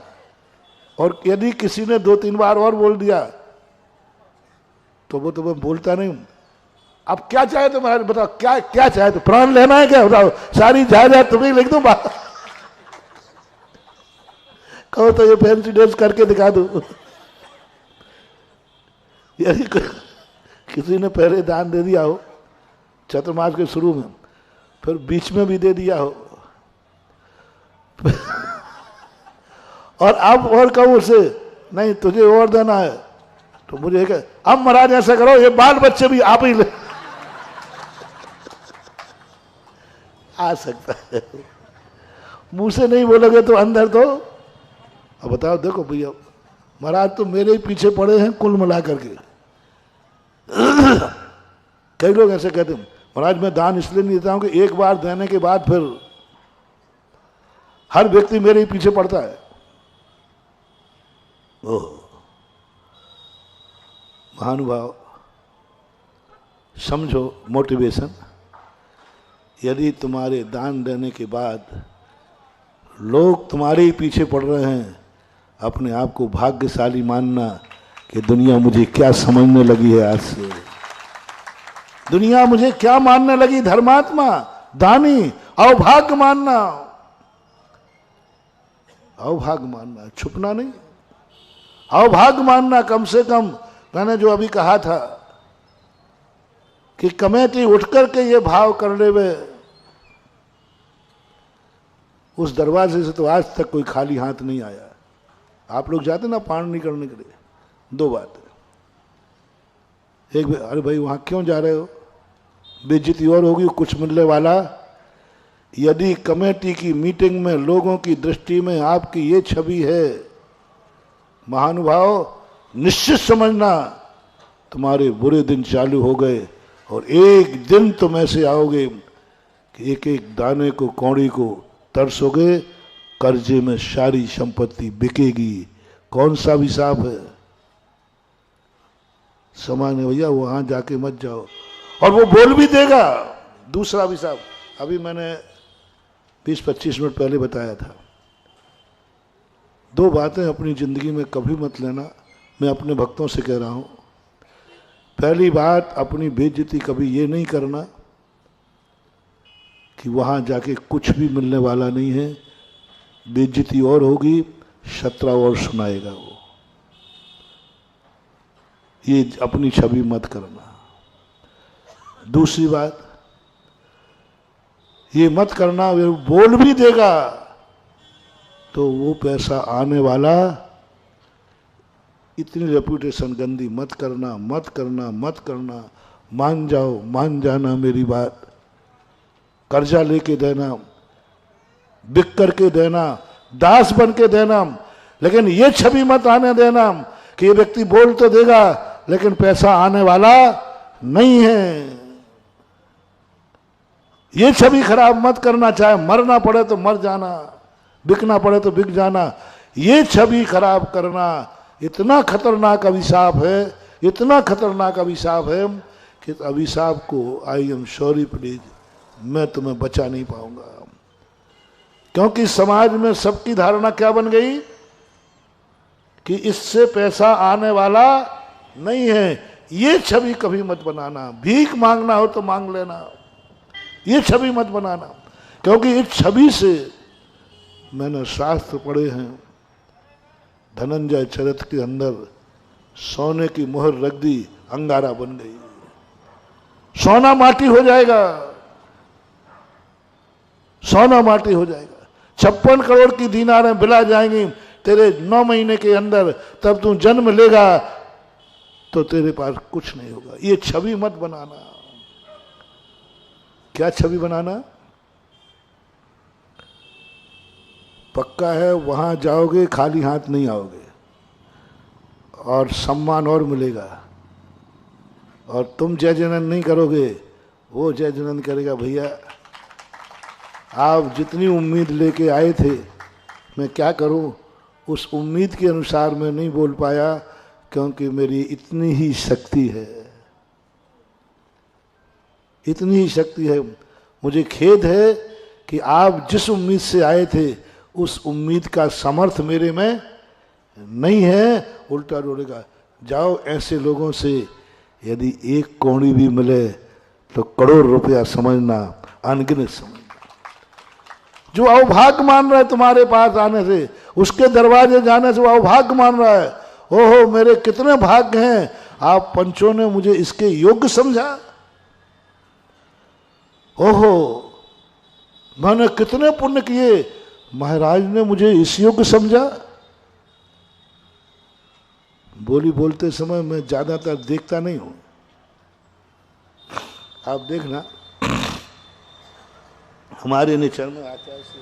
और यदि किसी ने 2-3 बार और बोल दिया तो वो तो मैं बोलता नहीं। अब क्या चाहे तो महाराज बताओ, क्या क्या चाहे तो, प्राण लेना है क्या बताओ, सारी जायदाद तुम्हें लिख दूं कहो तो ये फैंसी ड्रेस करके दिखा दो। यदि किसी ने पहले दान दे दिया हो चतुर्मास के शुरू में, फिर बीच में भी दे दिया हो और अब और कहूं उसे नहीं तुझे और देना है, तो मुझे अब महाराज ऐसा करो ये बाल बच्चे भी आप ही ले आ सकता है। मुंह से नहीं बोलोगे तो अंदर तो। अब बताओ देखो भैया महाराज तो मेरे ही पीछे पड़े हैं कुल मिला करके। कई लोग ऐसे कहते हैं महाराज मैं दान इसलिए नहीं देता हूं कि एक बार देने के बाद फिर हर व्यक्ति मेरे ही पीछे पड़ता है। ओह महानुभाव समझो मोटिवेशन। यदि तुम्हारे दान देने के बाद लोग तुम्हारे ही पीछे पड़ रहे हैं, अपने आप को भाग्यशाली मानना कि दुनिया मुझे क्या समझने लगी है। आज से दुनिया मुझे क्या मानने लगी, धर्मात्मा दानी अवभाग्य मानना, अवभाग्य मानना, छुपना नहीं, अवभाग्य मानना। कम से कम मैंने जो अभी कहा था कि कमेटी उठ करके ये भाव करने में, उस दरवाजे से तो आज तक कोई खाली हाथ नहीं आया। आप लोग जाते ना पान नहीं करने के लिए, 2 बात। एक अरे भाई वहां क्यों जा रहे हो, बेइज्जती और होगी, कुछ मिलने वाला। यदि कमेटी की मीटिंग में लोगों की दृष्टि में आपकी ये छवि है, महानुभाव निश्चित समझना तुम्हारे बुरे दिन चालू हो गए, और एक दिन तुम ऐसे आओगे कि एक एक दाने को कौड़ी को तरसोगे, कर्जे में सारी संपत्ति बिकेगी। कौन सा अभिशाप है? सामान्य भैया वहां जाके मत जाओ। और वो बोल भी देगा। दूसरा अभिशाप अभी मैंने 20-25 मिनट पहले बताया था। 2 बातें अपनी जिंदगी में कभी मत लेना, मैं अपने भक्तों से कह रहा हूं। पहली बात, अपनी बेइज्जती कभी ये नहीं करना कि वहां जाके कुछ भी मिलने वाला नहीं है। बेइज्जती और होगी, शत्रा और सुनाएगा वो। ये अपनी छवि मत करना। दूसरी बात, ये मत करना वो बोल भी देगा तो वो पैसा आने वाला, इतनी रेपुटेशन गंदी मत करना, मत करना, मत करना। मान जाओ, मान जाना मेरी बात। कर्जा लेके देना, बिक करके देना, दास बन के देना, लेकिन ये छवि मत आने देना कि ये व्यक्ति बोल तो देगा लेकिन पैसा आने वाला नहीं है। ये छवि खराब मत करना। चाहे मरना पड़े तो मर जाना, बिकना पड़े तो बिक जाना। ये छवि खराब करना इतना खतरनाक अभिशाप है, इतना खतरनाक अभिशाप है कि अभिशाप को आई एम सॉरी प्लीज मैं तुम्हें बचा नहीं पाऊंगा। क्योंकि समाज में सबकी धारणा क्या बन गई कि इससे पैसा आने वाला नहीं है। ये छवि कभी मत बनाना। भीख मांगना हो तो मांग लेना, ये छवि मत बनाना। क्योंकि इस छवि से मैंने शास्त्र पढ़े हैं, धनंजय चरित्र के अंदर सोने की मोहर रख दी, अंगारा बन गई, सोना माटी हो जाएगा, सोना माटी हो जाएगा। 56 करोड़ की दीनारें बिला जाएंगी तेरे 9 महीने के अंदर, तब तू जन्म लेगा तो तेरे पास कुछ नहीं होगा। ये छवि मत बनाना। क्या छवि बनाना? पक्का है वहाँ जाओगे खाली हाथ नहीं आओगे, और सम्मान और मिलेगा। और तुम जय जनन नहीं करोगे, वो जय जनन करेगा। भैया आप जितनी उम्मीद लेके आए थे, मैं क्या करूं, उस उम्मीद के अनुसार मैं नहीं बोल पाया, क्योंकि मेरी इतनी ही शक्ति है, इतनी ही शक्ति है। मुझे खेद है कि आप जिस उम्मीद से आए थे उस उम्मीद का समर्थ मेरे में नहीं है। उल्टा बोलेगा, जाओ ऐसे लोगों से यदि एक कौड़ी भी मिले तो करोड़ रुपया समझना, अनगिनत समझना। जो अवभाग्य मान रहा है तुम्हारे पास आने से, उसके दरवाजे जाने से वो अवभाग्य मान रहा है। ओहो मेरे कितने भाग्य हैं, आप पंचों ने मुझे इसके योग्य समझा। ओहो मैंने कितने पुण्य किए, महाराज ने मुझे इस योग्य समझा। बोली बोलते समय मैं ज्यादातर देखता नहीं हूं, आप देखना हमारे नेचर में आचार्य से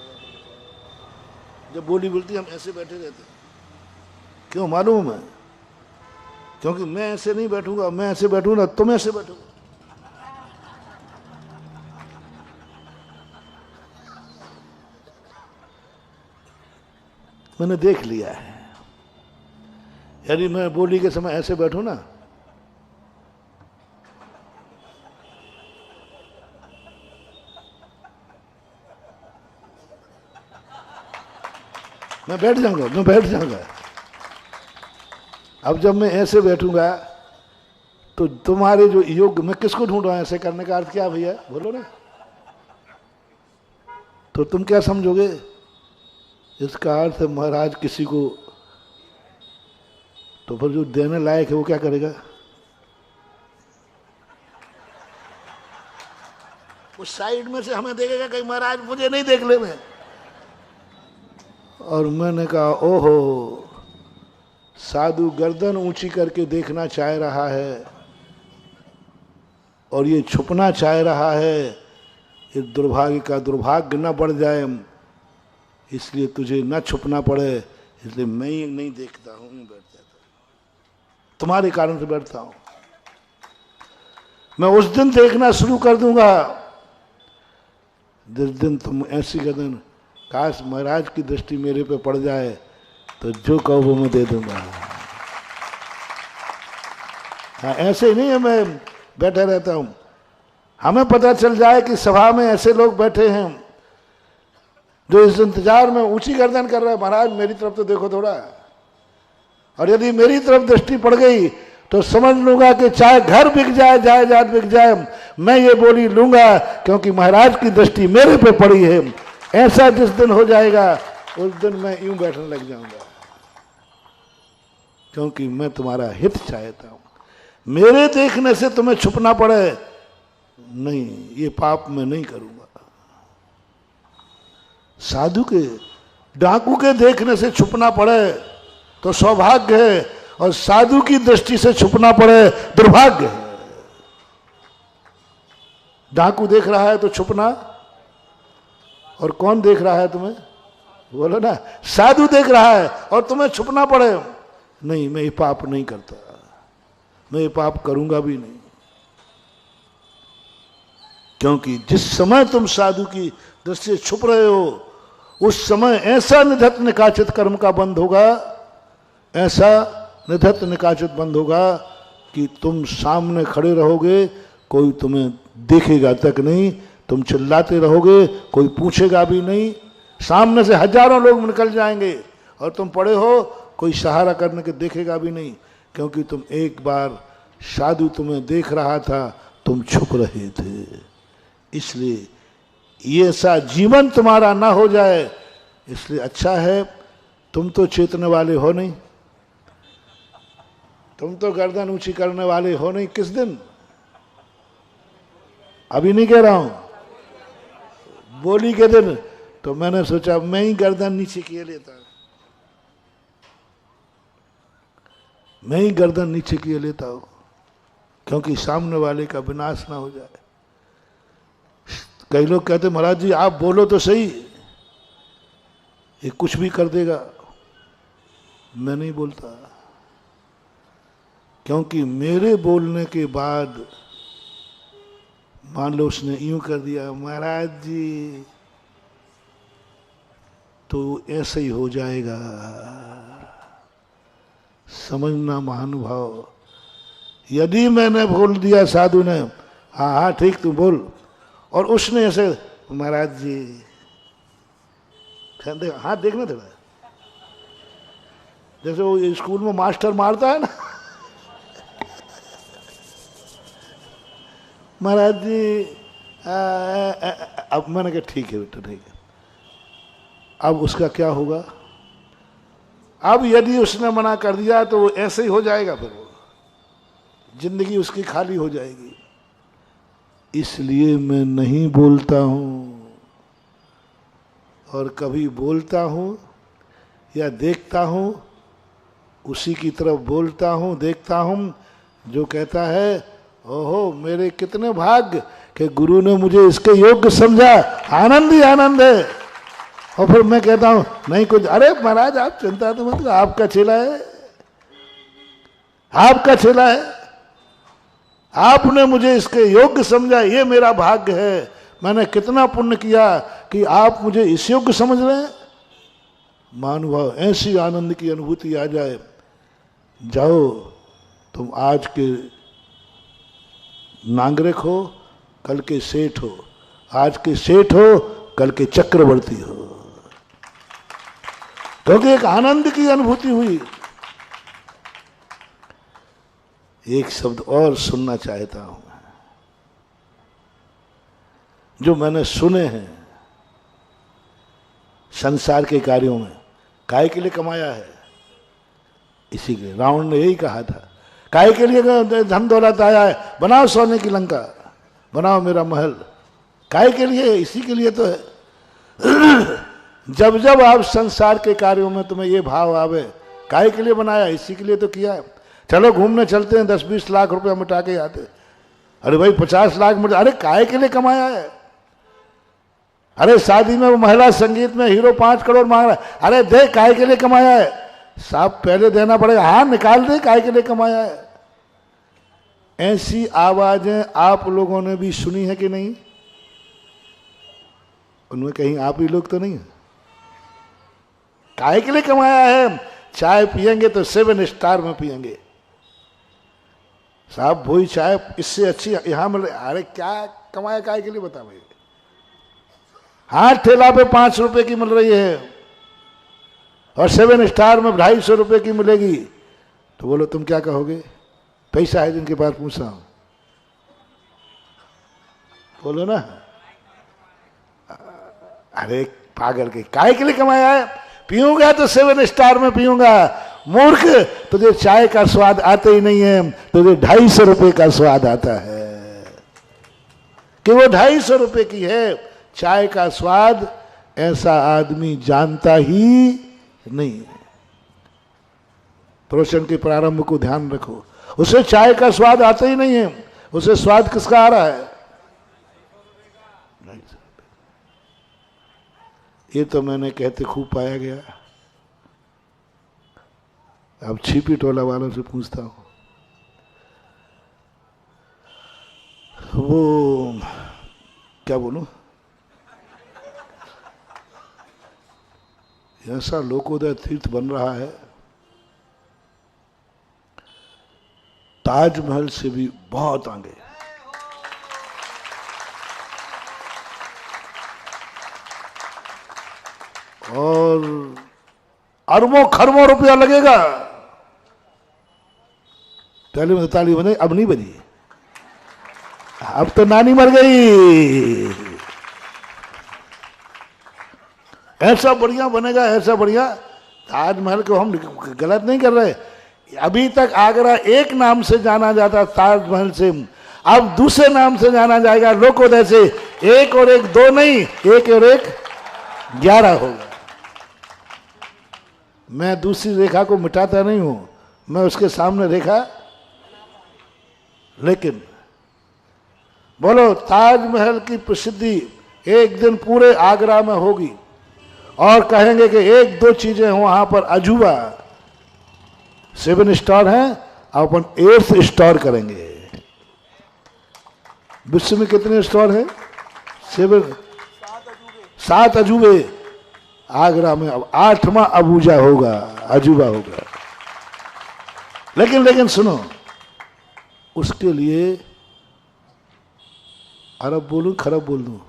जब बोली बोलती हम ऐसे बैठे रहते। क्यों मालूम है? क्योंकि मैं ऐसे नहीं बैठूंगा, मैं ऐसे बैठूंगा तुम ऐसे बैठोगे। मैंने देख लिया है, यदि मैं बोली के समय ऐसे बैठूं ना, मैं बैठ जाऊंगा। अब जब मैं ऐसे बैठूंगा तो तुम्हारे जो योग, मैं किसको ढूंढ रहा हूं ऐसे करने का अर्थ क्या भैया, बोलो ना। तो तुम क्या समझोगे? इसका अर्थ है महाराज किसी को, तो फिर जो देने लायक है वो क्या करेगा? उस साइड में से हमें देखेगा कहीं महाराज मुझे नहीं देख ले मैं। और मैंने कहा ओहो साधु गर्दन ऊंची करके देखना चाह रहा है और ये छुपना चाह रहा है, ये दुर्भाग्य का दुर्भाग्य न बढ़ जाए, इसलिए तुझे न छुपना पड़े, इसलिए मैं ही नहीं देखता हूं, बैठ जाता हूं, तुम्हारे कारण से बैठता हूं। मैं उस दिन देखना शुरू कर दूंगा जिस दिन तुम ऐसी गर्दन, काश महाराज की दृष्टि मेरे पे पड़ जाए तो जो कहो वो मैं दे दूंगा। हाँ ऐसे ही नहीं है मैं बैठा रहता हूं। हमें पता चल जाए कि सभा में ऐसे लोग बैठे हैं जो इस इंतजार में ऊंची गर्दन कर रहे हैं, महाराज मेरी तरफ तो देखो थोड़ा। और यदि मेरी तरफ दृष्टि पड़ गई तो समझ लूंगा कि चाहे घर बिक जाए, जायदाद बिक जाए, मैं ये बोली लूंगा, क्योंकि महाराज की दृष्टि मेरे पे पड़ी है। ऐसा जिस दिन हो जाएगा उस दिन मैं यूं बैठने लग जाऊंगा, क्योंकि मैं तुम्हारा हित चाहता हूं। मेरे देखने से तुम्हें छुपना पड़े, नहीं, ये पाप मैं नहीं करूंगा। साधु के, डाकू के देखने से छुपना पड़े तो सौभाग्य है, और साधु की दृष्टि से छुपना पड़े दुर्भाग्य है। डाकू देख रहा है तो छुपना, और कौन देख रहा है तुम्हें, बोलो ना। साधु देख रहा है और तुम्हें छुपना पड़े, नहीं मैं ये पाप नहीं करता, मैं ये पाप करूंगा भी नहीं। क्योंकि जिस समय तुम साधु की दृष्टि से छुप रहे हो उस समय ऐसा निधत्त निकाचित कर्म का बंध होगा, ऐसा निधत्त निकाचित बंध होगा कि तुम सामने खड़े रहोगे, कोई तुम्हें देखेगा तक नहीं, तुम चिल्लाते रहोगे, कोई पूछेगा भी नहीं। सामने से हजारों लोग निकल जाएंगे और तुम पड़े हो, कोई सहारा करने के देखेगा भी नहीं, क्योंकि तुम एक बार साधु तुम्हें देख रहा था, तुम छुप रहे थे। इसलिए ये ऐसा जीवन तुम्हारा ना हो जाए, इसलिए अच्छा है तुम तो चेतने वाले हो नहीं, तुम तो गर्दन ऊंची करने वाले हो नहीं। किस दिन? अभी नहीं कह रहा हूं, बोली के दिन। तो मैंने सोचा मैं ही गर्दन नीचे किए लेता, मैं ही गर्दन नीचे किए लेता हूं, क्योंकि सामने वाले का विनाश ना हो जाए। कई लोग कहते महाराज जी आप बोलो तो सही, ये कुछ भी कर देगा, मैं नहीं बोलता, क्योंकि मेरे बोलने के बाद मान लो उसने यूं कर दिया महाराज जी, तो ऐसे ही हो जाएगा। समझना महानुभाव, यदि मैंने बोल दिया साधु ने हाँ हाँ ठीक तू बोल, और उसने ऐसे महाराज जी हाथ देखना थोड़ा, जैसे वो स्कूल में मास्टर मारता है ना, महाराज जी अब मैंने कहा ठीक है बेटा ठीक है। अब उसका क्या होगा? अब यदि उसने मना कर दिया तो वो ऐसे ही हो जाएगा, फिर वो जिंदगी उसकी खाली हो जाएगी। इसलिए मैं नहीं बोलता हूं, और कभी बोलता हूं या देखता हूं उसी की तरफ बोलता हूं, देखता हूं जो कहता है ओहो मेरे कितने भाग्य कि गुरु ने मुझे इसके योग्य समझा, आनंद ही आनंद है। और फिर मैं कहता हूं नहीं कुछ, अरे महाराज आप चिंता तो मत करो, आपका चेला है, आपका चेला है, आपने मुझे इसके योग्य समझा, ये मेरा भाग्य है। मैंने कितना पुण्य किया कि आप मुझे इस योग्य समझ रहे हैं। महानुभाव, ऐसी आनंद की अनुभूति आ जाए, जाओ तुम आज के नागरिक हो, कल के सेठ हो, आज के सेठ हो कल के चक्रवर्ती हो, क्योंकि एक आनंद की अनुभूति हुई। एक शब्द और सुनना चाहता हूं, जो मैंने सुने हैं संसार के कार्यों में। काय के लिए कमाया है? इसी के लिए रावण ने यही कहा था, काय के लिए धन दौलत आया है, बनाओ सोने की लंका, बनाओ मेरा महल। काय के लिए? इसी के लिए तो है। जब जब आप संसार के कार्यों में तुम्हें ये भाव आवे, काय के लिए बनाया? इसी के लिए तो किया है। चलो घूमने चलते हैं, 10-20 लाख रुपया मिटा के आते, अरे भाई 50 लाख मिटा, अरे काय के लिए कमाया है? अरे शादी में वो महिला संगीत में हीरो 5 करोड़ मांग रहा है, अरे दे, काय के लिए कमाया है? साहब पहले देना पड़ेगा, हाँ निकाल दे, काय के लिए कमाया है? ऐसी आवाजें आप लोगों ने भी सुनी है कि नहीं? उनमें कहीं आप ही लोग तो नहीं है? काय के लिए कमाया है? चाय पिएंगे तो 7 स्टार में पिएंगे साहब, वही चाय इससे अच्छी यहां मिल रही। अरे क्या कमाया काय के लिए बता भाई? हाँ ठेला पे 5 रुपए की मिल रही है और 7 स्टार में 250 रुपए की मिलेगी, तो बोलो तुम क्या कहोगे? पैसा है जिनके पास, पूछ रहा हूं, बोलो ना। अरे पागल के, काय के लिए कमाया है? पीऊंगा तो 7 स्टार में पीऊंगा। मूर्ख, तुझे चाय का स्वाद आता ही नहीं है, तुझे 250 रुपए का स्वाद आता है कि वो 250 रुपए की है। चाय का स्वाद ऐसा आदमी जानता ही नहीं है। प्रवचन के प्रारंभ को ध्यान रखो, उसे चाय का स्वाद आता ही नहीं है। उसे स्वाद किसका आ रहा है? ये तो मैंने कहते खूब पाया गया। अब छिपी टोला वालों से पूछता हूं, वो क्या बोलूं, ऐसा लोकोदय तीर्थ बन रहा है, ताजमहल से भी बहुत आगे। और अरबों खरबों रुपया लगेगा। पहले में ताली बजे, अब नहीं बजी, अब तो नानी मर गई। ऐसा बढ़िया बनेगा, ऐसा बढ़िया। ताजमहल को हम गलत नहीं कर रहे, अभी तक आगरा एक नाम से जाना जाता ताजमहल से, अब दूसरे नाम से जाना जाएगा लोकोदय से। 1 और 1 2 नहीं, 1 और 1 11 होगा। मैं दूसरी रेखा को मिटाता नहीं हूं, मैं उसके सामने रेखा, लेकिन बोलो ताजमहल की प्रसिद्धि एक दिन पूरे आगरा में होगी और कहेंगे कि एक दो चीजें हो वहां पर अजूबा, 7 स्टार हैं, अपन 8th स्टार करेंगे। विश्व में कितने स्टार हैं? 7 अजूबे। आगरा में अब 8वां अबूजा होगा, अजूबा होगा। लेकिन सुनो, उसके लिए अरब बोलूं खरब बोल दूं?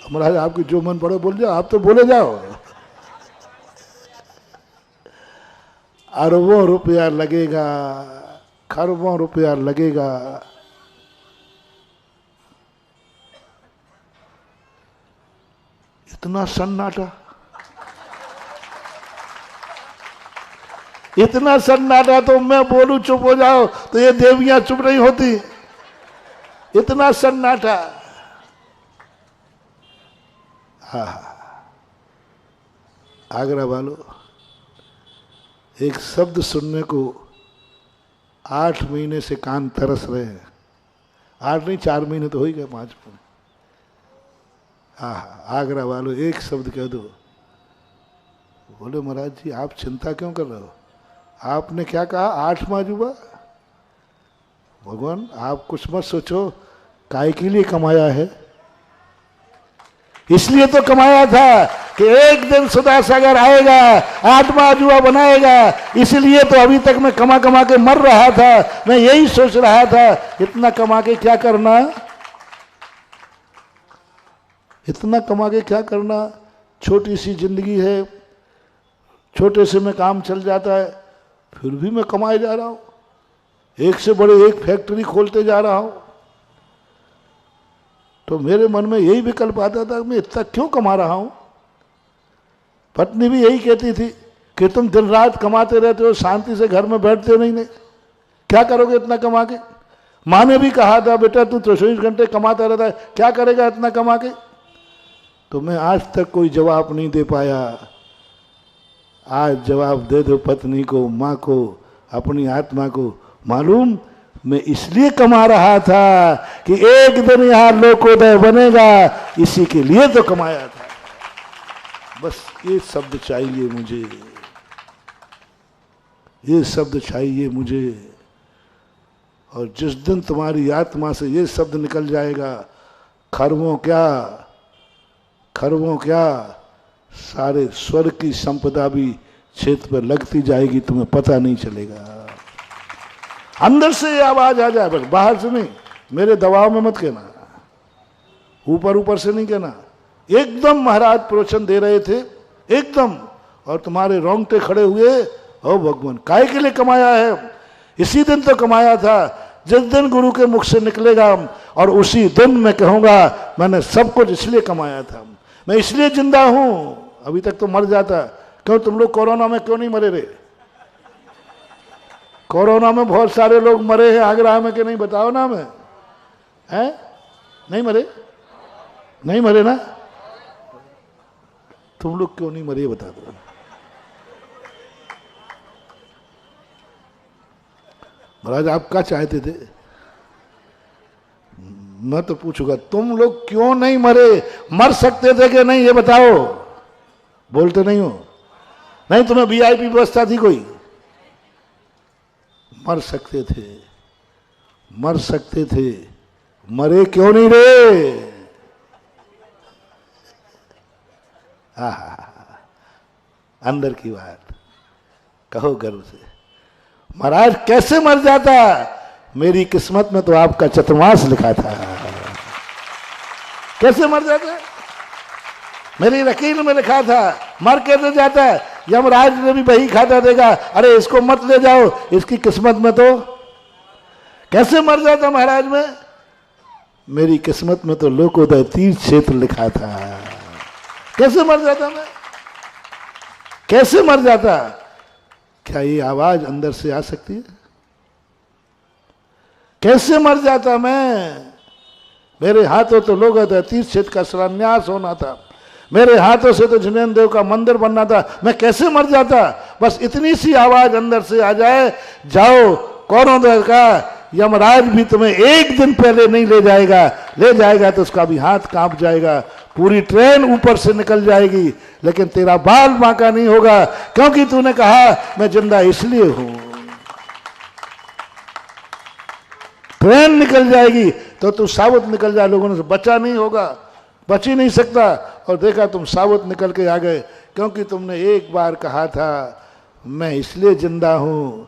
महाराज आपकी जो मन पड़े बोल जाओ, आप तो बोले जाओ। अरबों रुपया लगेगा, खरबों रुपया लगेगा। इतना सन्नाटा, इतना सन्नाटा, तो मैं बोलूं चुप हो जाओ तो ये देवियां चुप नहीं होती। इतना सन्नाटा। आगरा वालों, एक शब्द सुनने को 8 महीने से कान तरस रहे हैं। 8 नहीं, 4 महीने तो हो ही गए, 5 महीने। आगरा वालों, एक शब्द कह दो। बोले महाराज जी आप चिंता क्यों कर रहे हो? आपने क्या कहा? 8वां अजूबा? भगवान आप कुछ मत सोचो, काय के लिए कमाया है? इसलिए तो कमाया था कि एक दिन सुधा सागर आएगा, 8वां अजूबा बनाएगा। इसलिए तो अभी तक मैं कमा कमा के मर रहा था। मैं यही सोच रहा था, इतना कमा के क्या करना, इतना कमा के क्या करना? छोटी सी जिंदगी है, छोटे से में काम चल जाता है, फिर भी मैं कमाए जा रहा हूं। एक से बड़े एक फैक्ट्री खोलते जा रहा हूं। तो मेरे मन में यही विकल्प आता था, मैं इतना क्यों कमा रहा हूं? पत्नी भी यही कहती थी कि तुम दिन रात कमाते रहते हो, शांति से घर में बैठते हो नहीं, क्या करोगे इतना कमा के? माँ ने भी कहा था बेटा तू 24 घंटे कमाता रहता है, क्या करेगा इतना कमा के? तो मैं आज तक कोई जवाब नहीं दे पाया। आज जवाब दे दो पत्नी को, माँ को, अपनी आत्मा को। मालूम मैं इसलिए कमा रहा था कि एक दिन यहां लोकोदय बनेगा, इसी के लिए तो कमाया था। बस ये शब्द चाहिए मुझे, ये शब्द चाहिए मुझे। और जिस दिन तुम्हारी आत्मा से ये शब्द निकल जाएगा, खरबों क्या, खरबों क्या, सारे स्वर्ग की संपदा भी क्षेत्र पर लगती जाएगी, तुम्हें पता नहीं चलेगा। अंदर से ये आवाज आ जाए, बस बाहर से नहीं। मेरे दबाव में मत कहना, ऊपर ऊपर से नहीं कहना। एकदम महाराज प्रवचन दे रहे थे एकदम, और तुम्हारे रोंगटे खड़े हुए। ओ भगवान काय के लिए कमाया है? इसी दिन तो कमाया था जिस दिन गुरु के मुख से निकलेगा, और उसी दिन मैं कहूंगा मैंने सब कुछ इसलिए कमाया था, मैं इसलिए जिंदा हूं। अभी तक तो मर जाता। क्यों तुम लोग कोरोना में क्यों नहीं मरे रे? कोरोना में बहुत सारे लोग मरे हैं आगरा में, कि नहीं? बताओ ना। मैं हैं नहीं मरे? नहीं मरे ना? तुम लोग क्यों नहीं मरे बता दो। महाराज आप क्या चाहते थे? मैं तो पूछूंगा तुम लोग क्यों नहीं मरे? मर सकते थे कि नहीं ये बताओ। बोलते नहीं हो? नहीं तुम्हें वीआईपी व्यवस्था थी कोई? मर सकते थे, मर सकते थे, मरे क्यों नहीं रे? अंदर की बात कहो गर्व से। महाराज कैसे मर जाता? मेरी किस्मत में तो आपका चतुर्मास लिखा था। कैसे मर जाता? मेरी लकीर में लिखा था। मर कैसे जाता? यमराज ने भी वही खाता देगा, अरे इसको मत ले जाओ, इसकी किस्मत में तो। कैसे मर जाता महाराज? में मेरी किस्मत में तो लोकोदय तीर्थ क्षेत्र लिखा था। कैसे मर जाता मैं? कैसे मर जाता? क्या ये आवाज अंदर से आ सकती है? कैसे मर जाता मैं? मेरे हाथों तो लोकोदय तीर्थ क्षेत्र का शिलान्यास होना था, मेरे हाथों से तो जिनेन्द्र देव का मंदिर बनना था। मैं कैसे मर जाता? बस इतनी सी आवाज अंदर से आ जाए, जाओ कौरों का यमराज भी तुम्हें एक दिन पहले नहीं ले जाएगा तो उसका भी हाथ कांप जाएगा, पूरी ट्रेन ऊपर से निकल जाएगी, लेकिन तेरा बाल बांका नहीं होगा, क्योंकि तूने कहा मैं जिंदा इसलिए हूं। ट्रेन निकल जाएगी तो तू साबुत निकल जा, लोगों से बचा नहीं होगा, बच ही नहीं सकता। और देखा तुम साबुत निकल के आ गए, क्योंकि तुमने एक बार कहा था मैं इसलिए जिंदा हूं।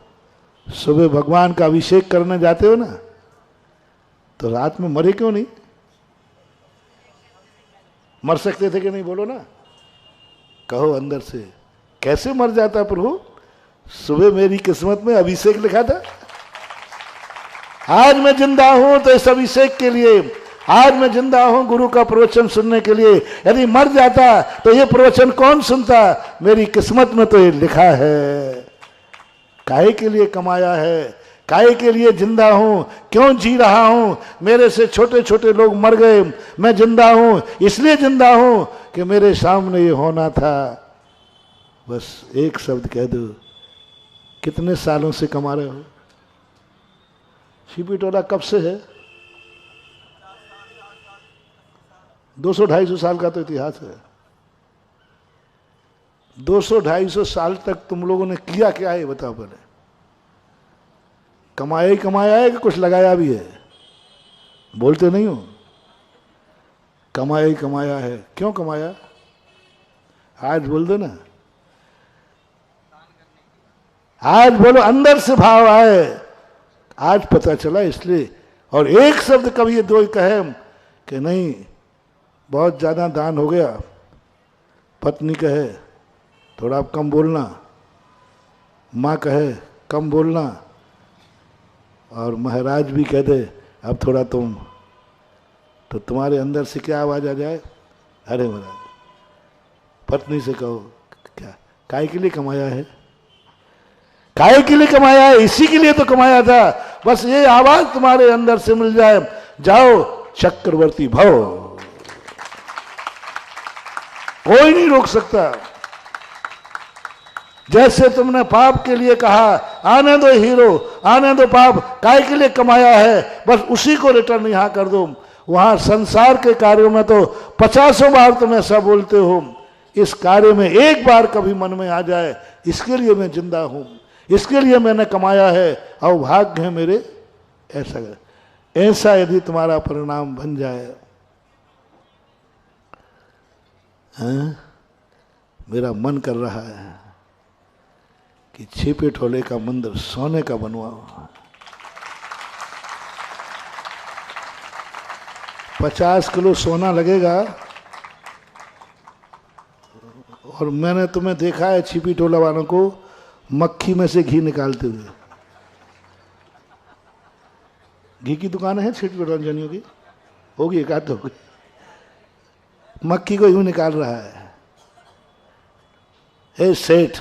सुबह भगवान का अभिषेक करने जाते हो ना, तो रात में मरे क्यों नहीं? मर सकते थे कि नहीं, बोलो ना, कहो अंदर से, कैसे मर जाता प्रभु? सुबह मेरी किस्मत में अभिषेक लिखा था, आज मैं जिंदा हूं तो इस अभिषेक के लिए, आज मैं जिंदा हूं गुरु का प्रवचन सुनने के लिए। यदि मर जाता तो ये प्रवचन कौन सुनता? मेरी किस्मत में तो ये लिखा है। काहे के लिए कमाया है, काहे के लिए जिंदा हूं, क्यों जी रहा हूं? मेरे से छोटे छोटे लोग मर गए, मैं जिंदा हूं इसलिए जिंदा हूं कि मेरे सामने ये होना था। बस एक शब्द कह दो, कितने सालों से कमा रहे हो? सीपी टोला कब से है? 200-250 साल का तो इतिहास है। 200-250 साल तक तुम लोगों ने किया क्या है बताओ पहले? कमाया ही कमाया है कि कुछ लगाया भी है? बोलते नहीं हो? कमाया ही कमाया है। क्यों कमाया? आज बोल दो ना, आज बोलो, अंदर से भाव आए, आज पता चला इसलिए। और एक शब्द कभी ये दो कहे कि नहीं बहुत ज्यादा दान हो गया, पत्नी कहे थोड़ा आप कम बोलना, माँ कहे कम बोलना, और महाराज भी कह दे अब थोड़ा तुम, तो तुम्हारे अंदर से क्या आवाज आ जाए? अरे महाराज, पत्नी से कहो क्या काय के लिए कमाया है? काय के लिए कमाया है? इसी के लिए तो कमाया था। बस ये आवाज तुम्हारे अंदर से मिल जाए, जाओ चक्रवर्ती भव, कोई नहीं रोक सकता। जैसे तुमने पाप के लिए कहा आने दो हीरो, आने दो पाप, काय के लिए कमाया है, बस उसी को रिटर्न यहां कर दो। वहां संसार के कार्यों में तो 50 बार तुम ऐसा बोलते हो, इस कार्य में एक बार कभी मन में आ जाए इसके लिए मैं जिंदा हूं, इसके लिए मैंने कमाया है, अभाग्य है मेरे, ऐसा यदि तुम्हारा परिणाम बन जाए, मेरा मन कर रहा है कि छिपे ठोले का मंदिर सोने का बनवाओ। 50 किलो सोना लगेगा, और मैंने तुम्हें देखा है छिपी टोला वालों को मक्खी में से घी निकालते हुए। घी की दुकान है छिपी रंजनियों की, होगी एक आध होगी, मक्खी को यूं निकाल रहा है। ए सेठ,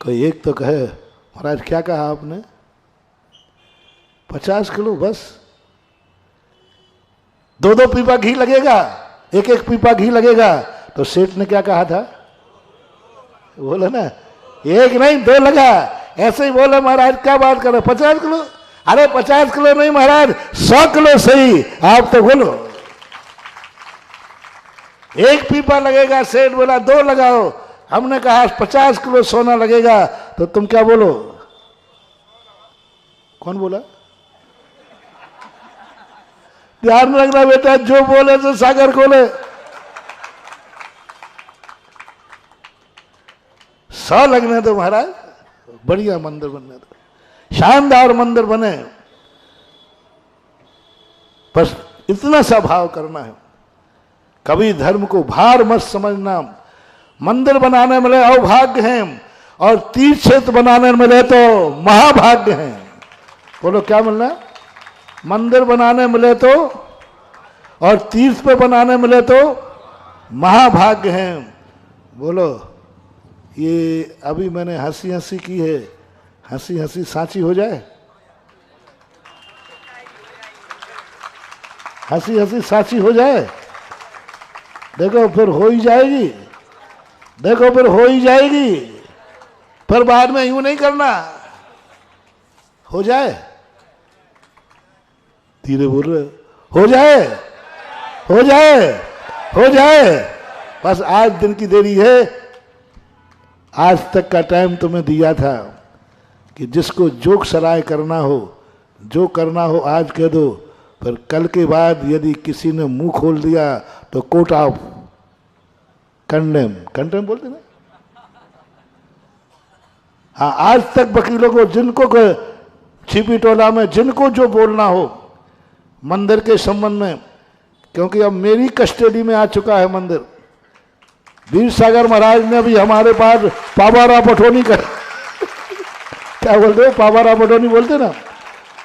कोई एक तो कहे महाराज क्या कहा आपने? 50 किलो बस, 2-2 पीपा घी लगेगा, एक पीपा घी लगेगा। तो सेठ ने क्या कहा था? बोला ना, एक नहीं 2 लगा। ऐसे ही बोला महाराज क्या बात कर रहे, 50 किलो? अरे 50 किलो नहीं महाराज, 100 किलो सही, आप तो बोलो। एक पीपा लगेगा, सेठ बोला 2 लगाओ। हमने कहा 50 किलो सोना लगेगा, तो तुम क्या बोलो? कौन बोला? ध्यान में रखना बेटा, जो बोले तो सागर खोले। 100 लगने दो महाराज, बढ़िया मंदिर बनने दो, शानदार मंदिर बने, बस इतना सा भाव करना है। कभी धर्म को भार मत समझना। मंदिर बनाने मिले अभाग्य हैं, और तीर्थ क्षेत्र बनाने मिले तो महाभाग्य हैं। बोलो क्या मिलना? मंदिर बनाने मिले तो, और तीर्थ पे बनाने मिले तो महाभाग्य हैं। बोलो, ये अभी मैंने हंसी हंसी की है, हंसी हंसी साची हो जाए? हंसी हंसी साची हो जाए? देखो फिर हो ही जाएगी, देखो फिर हो ही जाएगी। फिर बाद में यूं नहीं करना, हो जाए, धीरे बोल रहे हो जाए, हो जाए, हो जाए। बस आज दिन की देरी है। आज तक का टाइम तुम्हें दिया था कि जिसको जोक सराय करना हो, जो करना हो आज कह दो, पर कल के बाद यदि किसी ने मुंह खोल दिया तो कोर्ट ऑफ कंडेम, कंडेम बोलते ना। हाँ, आज तक वकीलों को जिनको छिपी टोला में जिनको जो बोलना हो मंदिर के संबंध में, क्योंकि अब मेरी कस्टडी में आ चुका है मंदिर। वीर सागर महाराज ने भी हमारे पास पावारा पठोनी कर क्या बोलते हो, पावारा पठोनी बोलते ना,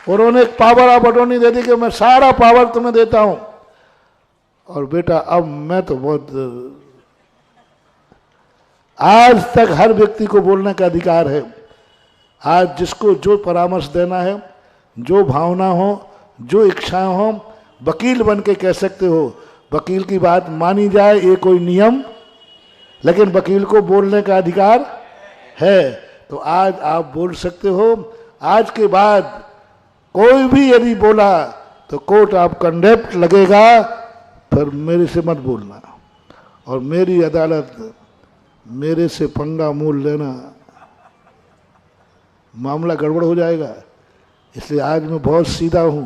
उन्होंने एक पावारा पठोनी दे दी कि मैं सारा पावर तुम्हें देता हूं। और बेटा अब मैं तो बहुत, आज तक हर व्यक्ति को बोलने का अधिकार है। आज जिसको जो परामर्श देना है, जो भावना हो, जो इच्छाएं हो, वकील बन के कह सकते हो। वकील की बात मानी जाए, ये कोई नियम, लेकिन वकील को बोलने का अधिकार है। तो आज आप बोल सकते हो। आज के बाद कोई भी यदि बोला तो कोर्ट ऑफ कंडेप्ट लगेगा, फिर मेरे से मत बोलना। और मेरी अदालत, मेरे से पंगा मोल लेना, मामला गड़बड़ हो जाएगा। इसलिए आज मैं बहुत सीधा हूं,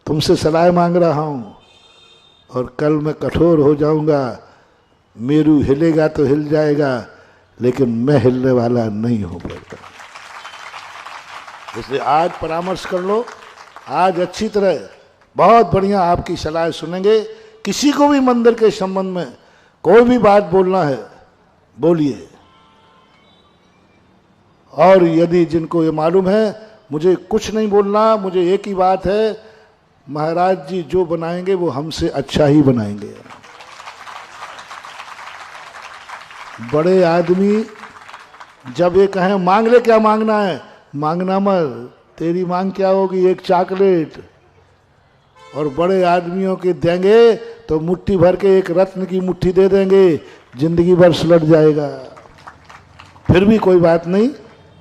तुमसे सलाह मांग रहा हूं, और कल मैं कठोर हो जाऊंगा। मेरू हिलेगा तो हिल जाएगा, लेकिन मैं हिलने वाला नहीं हूं बेटा। इसलिए आज परामर्श कर लो, आज अच्छी तरह बहुत बढ़िया आपकी सलाह सुनेंगे। किसी को भी मंदिर के संबंध में कोई भी बात बोलना है बोलिए। और यदि जिनको ये मालूम है मुझे कुछ नहीं बोलना, मुझे एक ही बात है, महाराज जी जो बनाएंगे वो हमसे अच्छा ही बनाएंगे। बड़े आदमी जब ये कहें मांग ले, क्या मांगना है, मांगना मत, तेरी मांग क्या होगी, एक चॉकलेट। और बड़े आदमियों के देंगे तो मुट्ठी भर के एक रत्न की मुट्ठी दे देंगे, जिंदगी भर सुलट जाएगा। फिर भी कोई बात नहीं,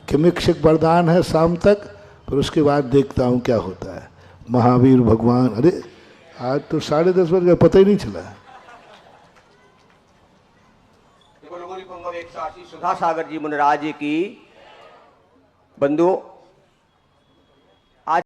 किमिक्षिक वरदान है शाम तक, फिर उसके बाद देखता हूं क्या होता है। महावीर भगवान, अरे आज तो 10:30 बज गए, पता ही नहीं चला। सुधा सागर जी मुनिराज की बंधुओं,